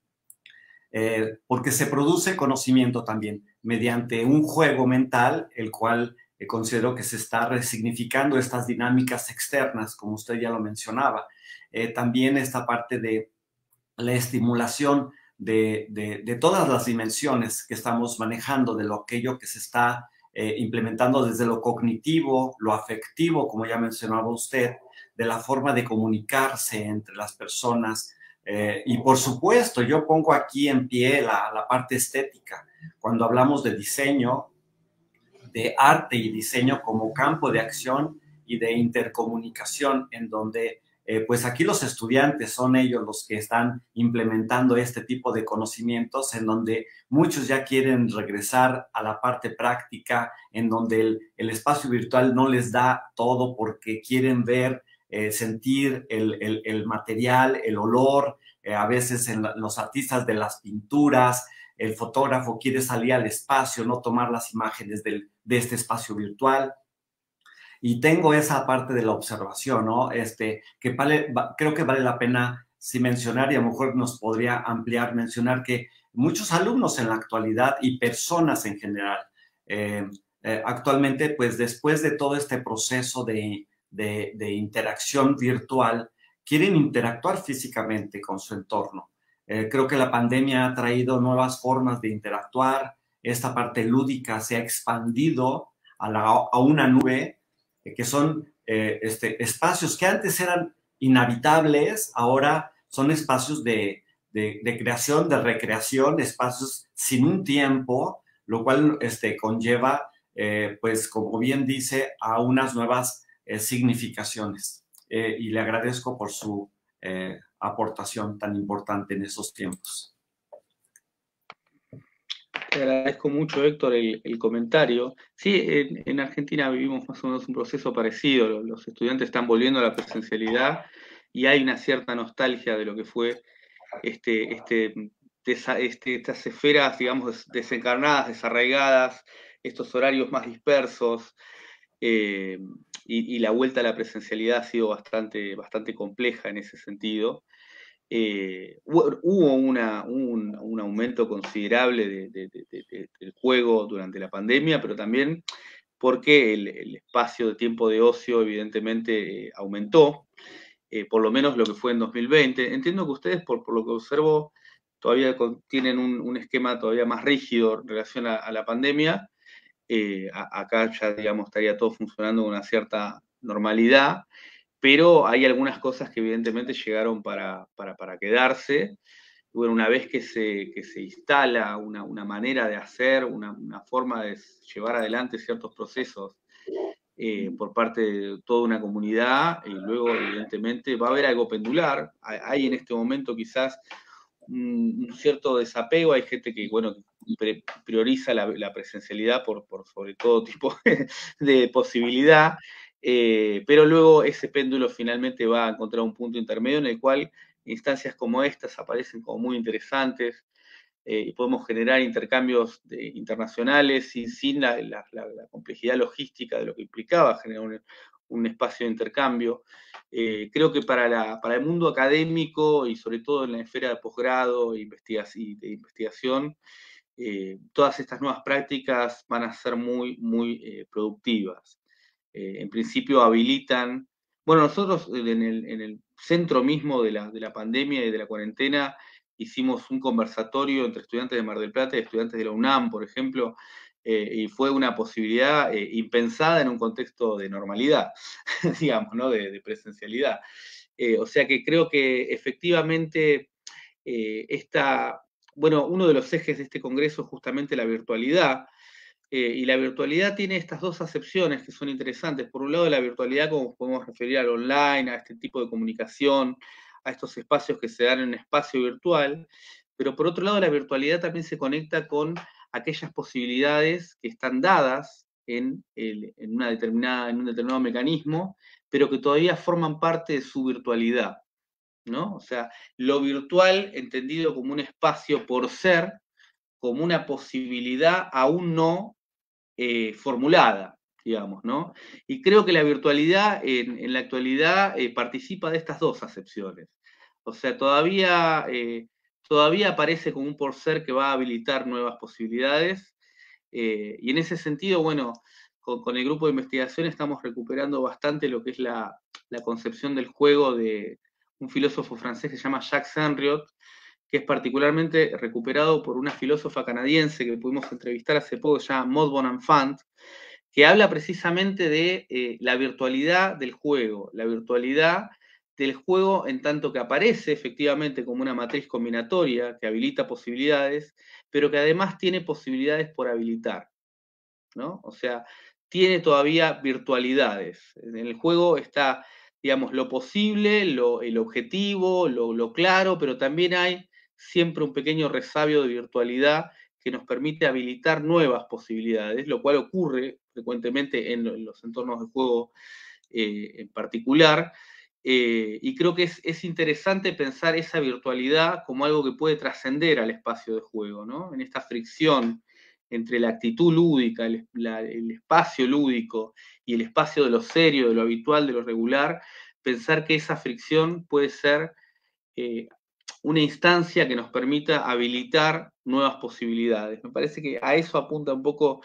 porque se produce conocimiento también mediante un juego mental, el cual considero que se está resignificando estas dinámicas externas, como usted ya lo mencionaba. También esta parte de la estimulación de todas las dimensiones que estamos manejando, de aquello que se está implementando desde lo cognitivo, lo afectivo, como ya mencionaba usted, de la forma de comunicarse entre las personas. Y por supuesto, yo pongo aquí en pie la parte estética. Cuando hablamos de diseño, de arte y diseño como campo de acción y de intercomunicación, en donde pues aquí los estudiantes son ellos los que están implementando este tipo de conocimientos, en donde muchos ya quieren regresar a la parte práctica, en donde el espacio virtual no les da todo porque quieren ver, sentir el material, el olor, a veces en los artistas de las pinturas, el fotógrafo quiere salir al espacio, no tomar las imágenes de este espacio virtual. Y tengo esa parte de la observación, ¿no? Creo que vale la pena sí mencionar, y a lo mejor nos podría ampliar, mencionar que muchos alumnos en la actualidad y personas en general, actualmente, pues después de todo este proceso de interacción virtual, quieren interactuar físicamente con su entorno. Creo que la pandemia ha traído nuevas formas de interactuar. Esta parte lúdica se ha expandido a una nube, que son espacios que antes eran inhabitables, ahora son espacios de creación, de recreación, espacios sin un tiempo, lo cual conlleva, pues como bien dice, a unas nuevas significaciones. Y le agradezco por su aportación tan importante en esos tiempos. Te agradezco mucho, Héctor, el comentario. Sí, en Argentina vivimos más o menos un proceso parecido. Los estudiantes están volviendo a la presencialidad y hay una cierta nostalgia de lo que fue estas esferas, digamos, desencarnadas, desarraigadas, estos horarios más dispersos. Y la vuelta a la presencialidad ha sido bastante compleja en ese sentido. Hubo un aumento considerable del juego durante la pandemia, pero también porque el espacio de tiempo de ocio evidentemente aumentó, por lo menos lo que fue en 2020. Entiendo que ustedes, por lo que observo, todavía tienen un esquema todavía más rígido en relación a la pandemia. Acá ya, digamos, estaría todo funcionando con una cierta normalidad, pero hay algunas cosas que evidentemente llegaron para quedarse. Bueno, una vez que se instala una manera de hacer, una forma de llevar adelante ciertos procesos por parte de toda una comunidad, y luego evidentemente va a haber algo pendular. Hay en este momento quizás un cierto desapego, hay gente que, bueno, prioriza la presencialidad por sobre todo tipo de posibilidad, pero luego ese péndulo finalmente va a encontrar un punto intermedio en el cual instancias como estas aparecen como muy interesantes, y podemos generar intercambios internacionales sin la complejidad logística de lo que implicaba generar un espacio de intercambio. Creo que para el mundo académico y sobre todo en la esfera de posgrado y de investigación, todas estas nuevas prácticas van a ser muy productivas. En principio habilitan, bueno, nosotros en el centro mismo de la pandemia y de la cuarentena hicimos un conversatorio entre estudiantes de Mar del Plata y estudiantes de la UNAM, por ejemplo, y fue una posibilidad impensada en un contexto de normalidad, digamos, ¿no? De presencialidad. O sea que creo que efectivamente bueno, uno de los ejes de este congreso es justamente la virtualidad, y la virtualidad tiene estas dos acepciones que son interesantes. Por un lado, la virtualidad, como podemos referir al online, a este tipo de comunicación, a estos espacios que se dan en un espacio virtual, pero por otro lado, la virtualidad también se conecta con aquellas posibilidades que están dadas en un determinado mecanismo, pero que todavía forman parte de su virtualidad, ¿no? O sea, lo virtual entendido como un espacio por ser, como una posibilidad aún no formulada, digamos, ¿no? Y creo que la virtualidad en la actualidad participa de estas dos acepciones. O sea, todavía aparece como un por ser que va a habilitar nuevas posibilidades, y en ese sentido, bueno, con el grupo de investigación estamos recuperando bastante lo que es la concepción del juego de un filósofo francés que se llama Jacques Henriot, que es particularmente recuperado por una filósofa canadiense que pudimos entrevistar hace poco, se llama Maud Bonenfant, que habla precisamente de la virtualidad del juego, la virtualidad del juego en tanto que aparece efectivamente como una matriz combinatoria que habilita posibilidades, pero que además tiene posibilidades por habilitar, ¿no? O sea, tiene todavía virtualidades. En el juego está, digamos, lo posible, el objetivo, lo claro, pero también hay siempre un pequeño resabio de virtualidad que nos permite habilitar nuevas posibilidades, lo cual ocurre frecuentemente en los entornos de juego en particular. Y creo que es interesante pensar esa virtualidad como algo que puede trascender al espacio de juego, ¿no? En esta fricción entre la actitud lúdica, el espacio lúdico y el espacio de lo serio, de lo habitual, de lo regular, pensar que esa fricción puede ser una instancia que nos permita habilitar nuevas posibilidades. Me parece que a eso apunta un poco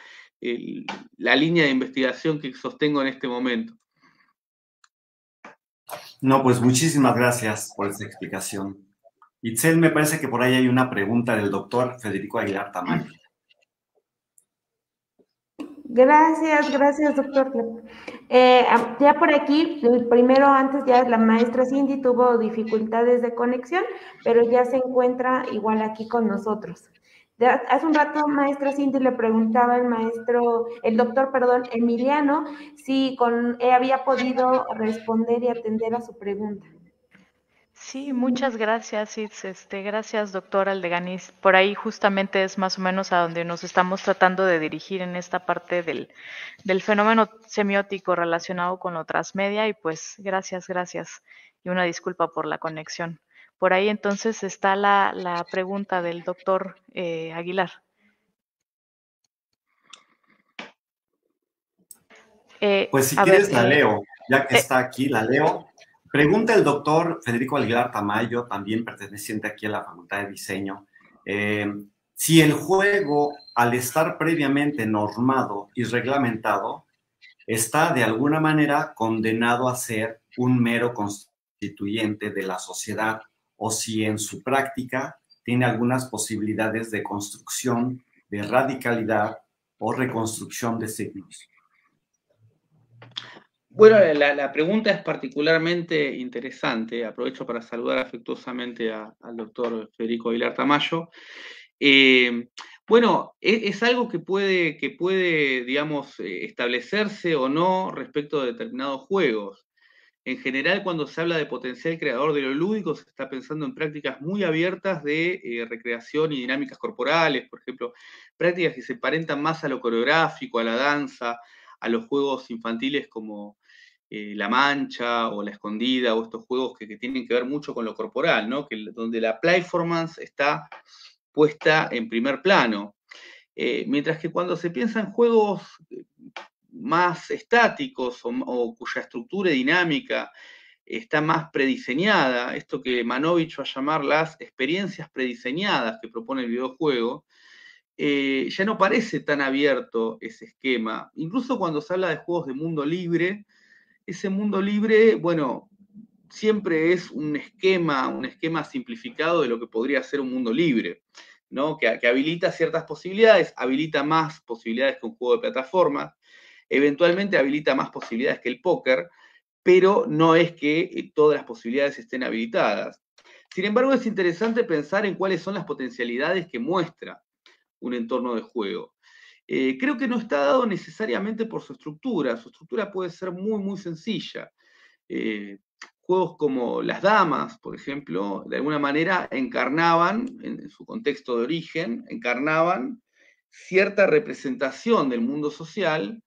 la línea de investigación que sostengo en este momento. No, pues muchísimas gracias por esta explicación. Itzel, me parece que por ahí hay una pregunta del doctor Federico Aguilar Tamayo. Gracias, doctor. Ya por aquí, primero antes ya la maestra Cindy tuvo dificultades de conexión, pero ya se encuentra igual aquí con nosotros. Hace un rato, maestra Cindy, le preguntaba el doctor, Emiliano, si había podido responder y atender a su pregunta. Sí, muchas gracias, Itz. Gracias, doctor Aldeganis. Por ahí justamente es más o menos a donde nos estamos tratando de dirigir en esta parte del fenómeno semiótico relacionado con lo transmedia, y pues gracias. Y una disculpa por la conexión. Por ahí entonces está la pregunta del doctor Aguilar. Pues si quieres la leo, ya que está aquí, la leo. Pregunta el doctor Federico Aguilar Tamayo, también perteneciente aquí a la Facultad de Diseño, si el juego, al estar previamente normado y reglamentado, está de alguna manera condenado a ser un mero constituyente de la sociedad, o si en su práctica tiene algunas posibilidades de construcción, de radicalidad o reconstrucción de signos. Bueno, la pregunta es particularmente interesante. Aprovecho para saludar afectuosamente al doctor Federico Aguilar Tamayo. Bueno, es algo que puede, digamos, establecerse o no respecto de determinados juegos. En general, cuando se habla de potencial creador de lo lúdico, se está pensando en prácticas muy abiertas de recreación y dinámicas corporales, por ejemplo, prácticas que se parentan más a lo coreográfico, a la danza, a los juegos infantiles como la mancha o la escondida, o estos juegos que tienen que ver mucho con lo corporal, ¿no? Donde la performance está puesta en primer plano. Mientras que cuando se piensa en juegos más estáticos o cuya estructura y dinámica está más prediseñada, esto que Manovich va a llamar las experiencias prediseñadas que propone el videojuego, ya no parece tan abierto ese esquema. Incluso cuando se habla de juegos de mundo libre, ese mundo libre, bueno, siempre es un esquema simplificado de lo que podría ser un mundo libre, ¿no? Que habilita ciertas posibilidades, habilita más posibilidades que un juego de plataformas, eventualmente habilita más posibilidades que el póker, pero no es que todas las posibilidades estén habilitadas. Sin embargo, es interesante pensar en cuáles son las potencialidades que muestra un entorno de juego. Creo que no está dado necesariamente por su estructura puede ser muy, muy sencilla. Juegos como Las Damas, por ejemplo, de alguna manera encarnaban, en su contexto de origen, encarnaban cierta representación del mundo social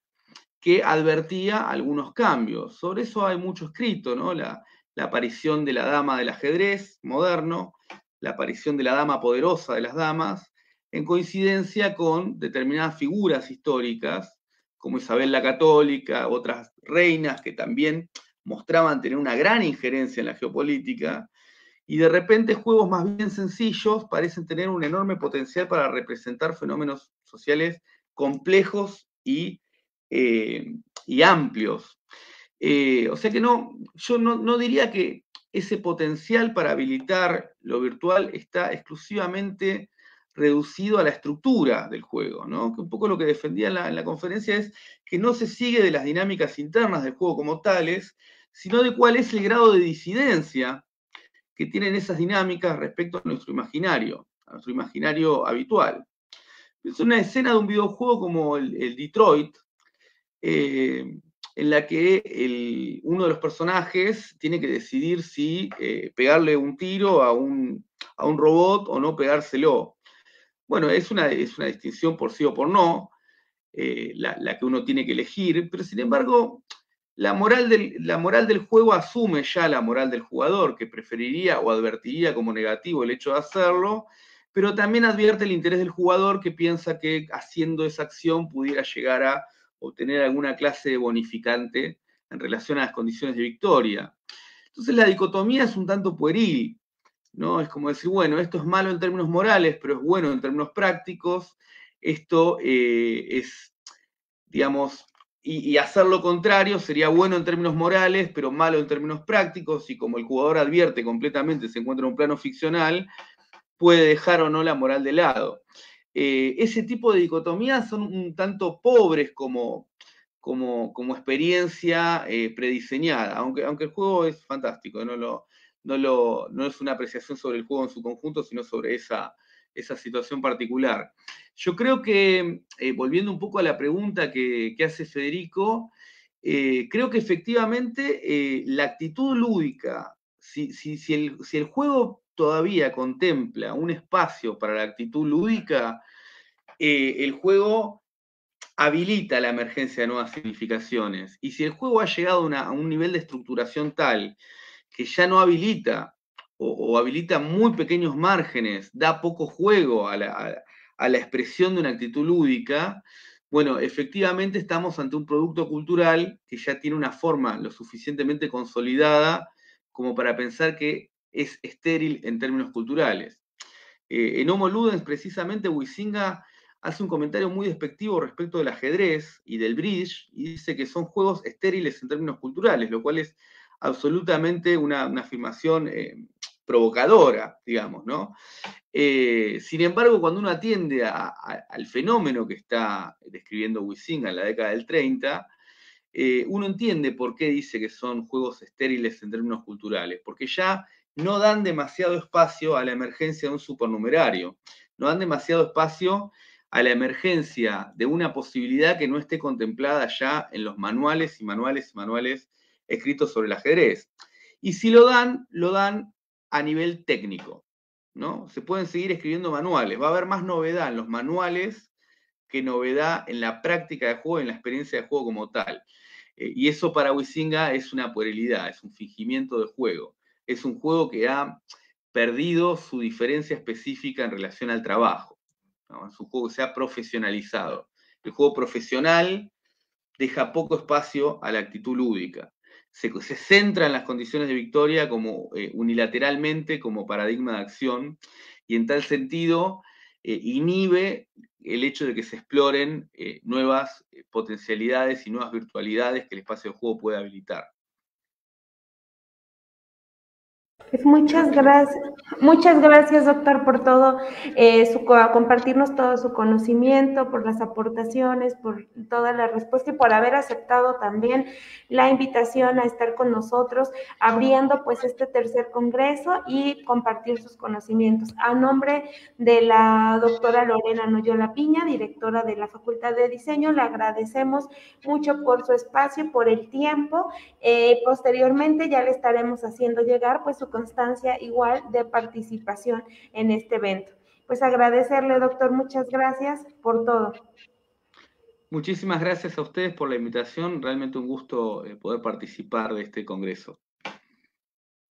que advertía algunos cambios. Sobre eso hay mucho escrito, ¿no? La aparición de la dama del ajedrez moderno, la aparición de la dama poderosa de las damas, en coincidencia con determinadas figuras históricas, como Isabel la Católica, otras reinas que también mostraban tener una gran injerencia en la geopolítica, y de repente juegos más bien sencillos parecen tener un enorme potencial para representar fenómenos sociales complejos y amplios. O sea que yo no diría que ese potencial para habilitar lo virtual está exclusivamente reducido a la estructura del juego, ¿no? Que un poco lo que defendía en la conferencia es que no se sigue de las dinámicas internas del juego como tales, sino de cuál es el grado de disidencia que tienen esas dinámicas respecto a nuestro imaginario habitual. Es una escena de un videojuego como el Detroit, en la que uno de los personajes tiene que decidir si pegarle un tiro a un robot o no pegárselo. Bueno, es una distinción por sí o por no, la que uno tiene que elegir, pero sin embargo, la moral del juego asume ya la moral del jugador, que preferiría o advertiría como negativo el hecho de hacerlo, pero también advierte el interés del jugador que piensa que haciendo esa acción pudiera llegar a obtener alguna clase de bonificante en relación a las condiciones de victoria. Entonces la dicotomía es un tanto pueril, ¿no? Es como decir, bueno, esto es malo en términos morales, pero es bueno en términos prácticos. Esto es, digamos, y hacer lo contrario sería bueno en términos morales, pero malo en términos prácticos, y como el jugador advierte completamente, se encuentra en un plano ficcional, puede dejar o no la moral de lado. Ese tipo de dicotomías son un tanto pobres como experiencia prediseñada, aunque el juego es fantástico, no es una apreciación sobre el juego en su conjunto, sino sobre esa situación particular. Yo creo que, volviendo un poco a la pregunta que hace Federico, creo que efectivamente la actitud lúdica, si el juego todavía contempla un espacio para la actitud lúdica, el juego habilita la emergencia de nuevas significaciones. Y si el juego ha llegado a un nivel de estructuración tal que ya no habilita o habilita muy pequeños márgenes, da poco juego a la expresión de una actitud lúdica, bueno, efectivamente estamos ante un producto cultural que ya tiene una forma lo suficientemente consolidada como para pensar que es estéril en términos culturales. En Homo Ludens, precisamente, Huizinga hace un comentario muy despectivo respecto del ajedrez y del bridge, y dice que son juegos estériles en términos culturales, lo cual es absolutamente una afirmación provocadora, digamos, ¿no? Sin embargo, cuando uno atiende al fenómeno que está describiendo Huizinga en la década del 30, uno entiende por qué dice que son juegos estériles en términos culturales, porque ya no dan demasiado espacio a la emergencia de un supernumerario, no dan demasiado espacio a la emergencia de una posibilidad que no esté contemplada ya en los manuales y manuales y manuales escritos sobre el ajedrez. Y si lo dan a nivel técnico, ¿no? Se pueden seguir escribiendo manuales, va a haber más novedad en los manuales que novedad en la práctica de juego, en la experiencia de juego como tal. Y eso para Huizinga es una puerilidad, es un fingimiento de juego. Es un juego que ha perdido su diferencia específica en relación al trabajo, ¿no? Es un juego que se ha profesionalizado. El juego profesional deja poco espacio a la actitud lúdica. Se centra en las condiciones de victoria como unilateralmente, como paradigma de acción, y en tal sentido inhibe el hecho de que se exploren nuevas potencialidades y nuevas virtualidades que el espacio de juego puede habilitar. Pues muchas gracias, doctor, por todo, compartirnos todo su conocimiento, por las aportaciones, por toda la respuesta y por haber aceptado también la invitación a estar con nosotros, abriendo pues este tercer congreso y compartir sus conocimientos. A nombre de la doctora Lorena Noyola Piña, directora de la Facultad de Diseño, le agradecemos mucho por su espacio, por el tiempo. Posteriormente ya le estaremos haciendo llegar pues su constancia igual de participación en este evento. Pues agradecerle, doctor, muchas gracias por todo. Muchísimas gracias a ustedes por la invitación, realmente un gusto poder participar de este congreso.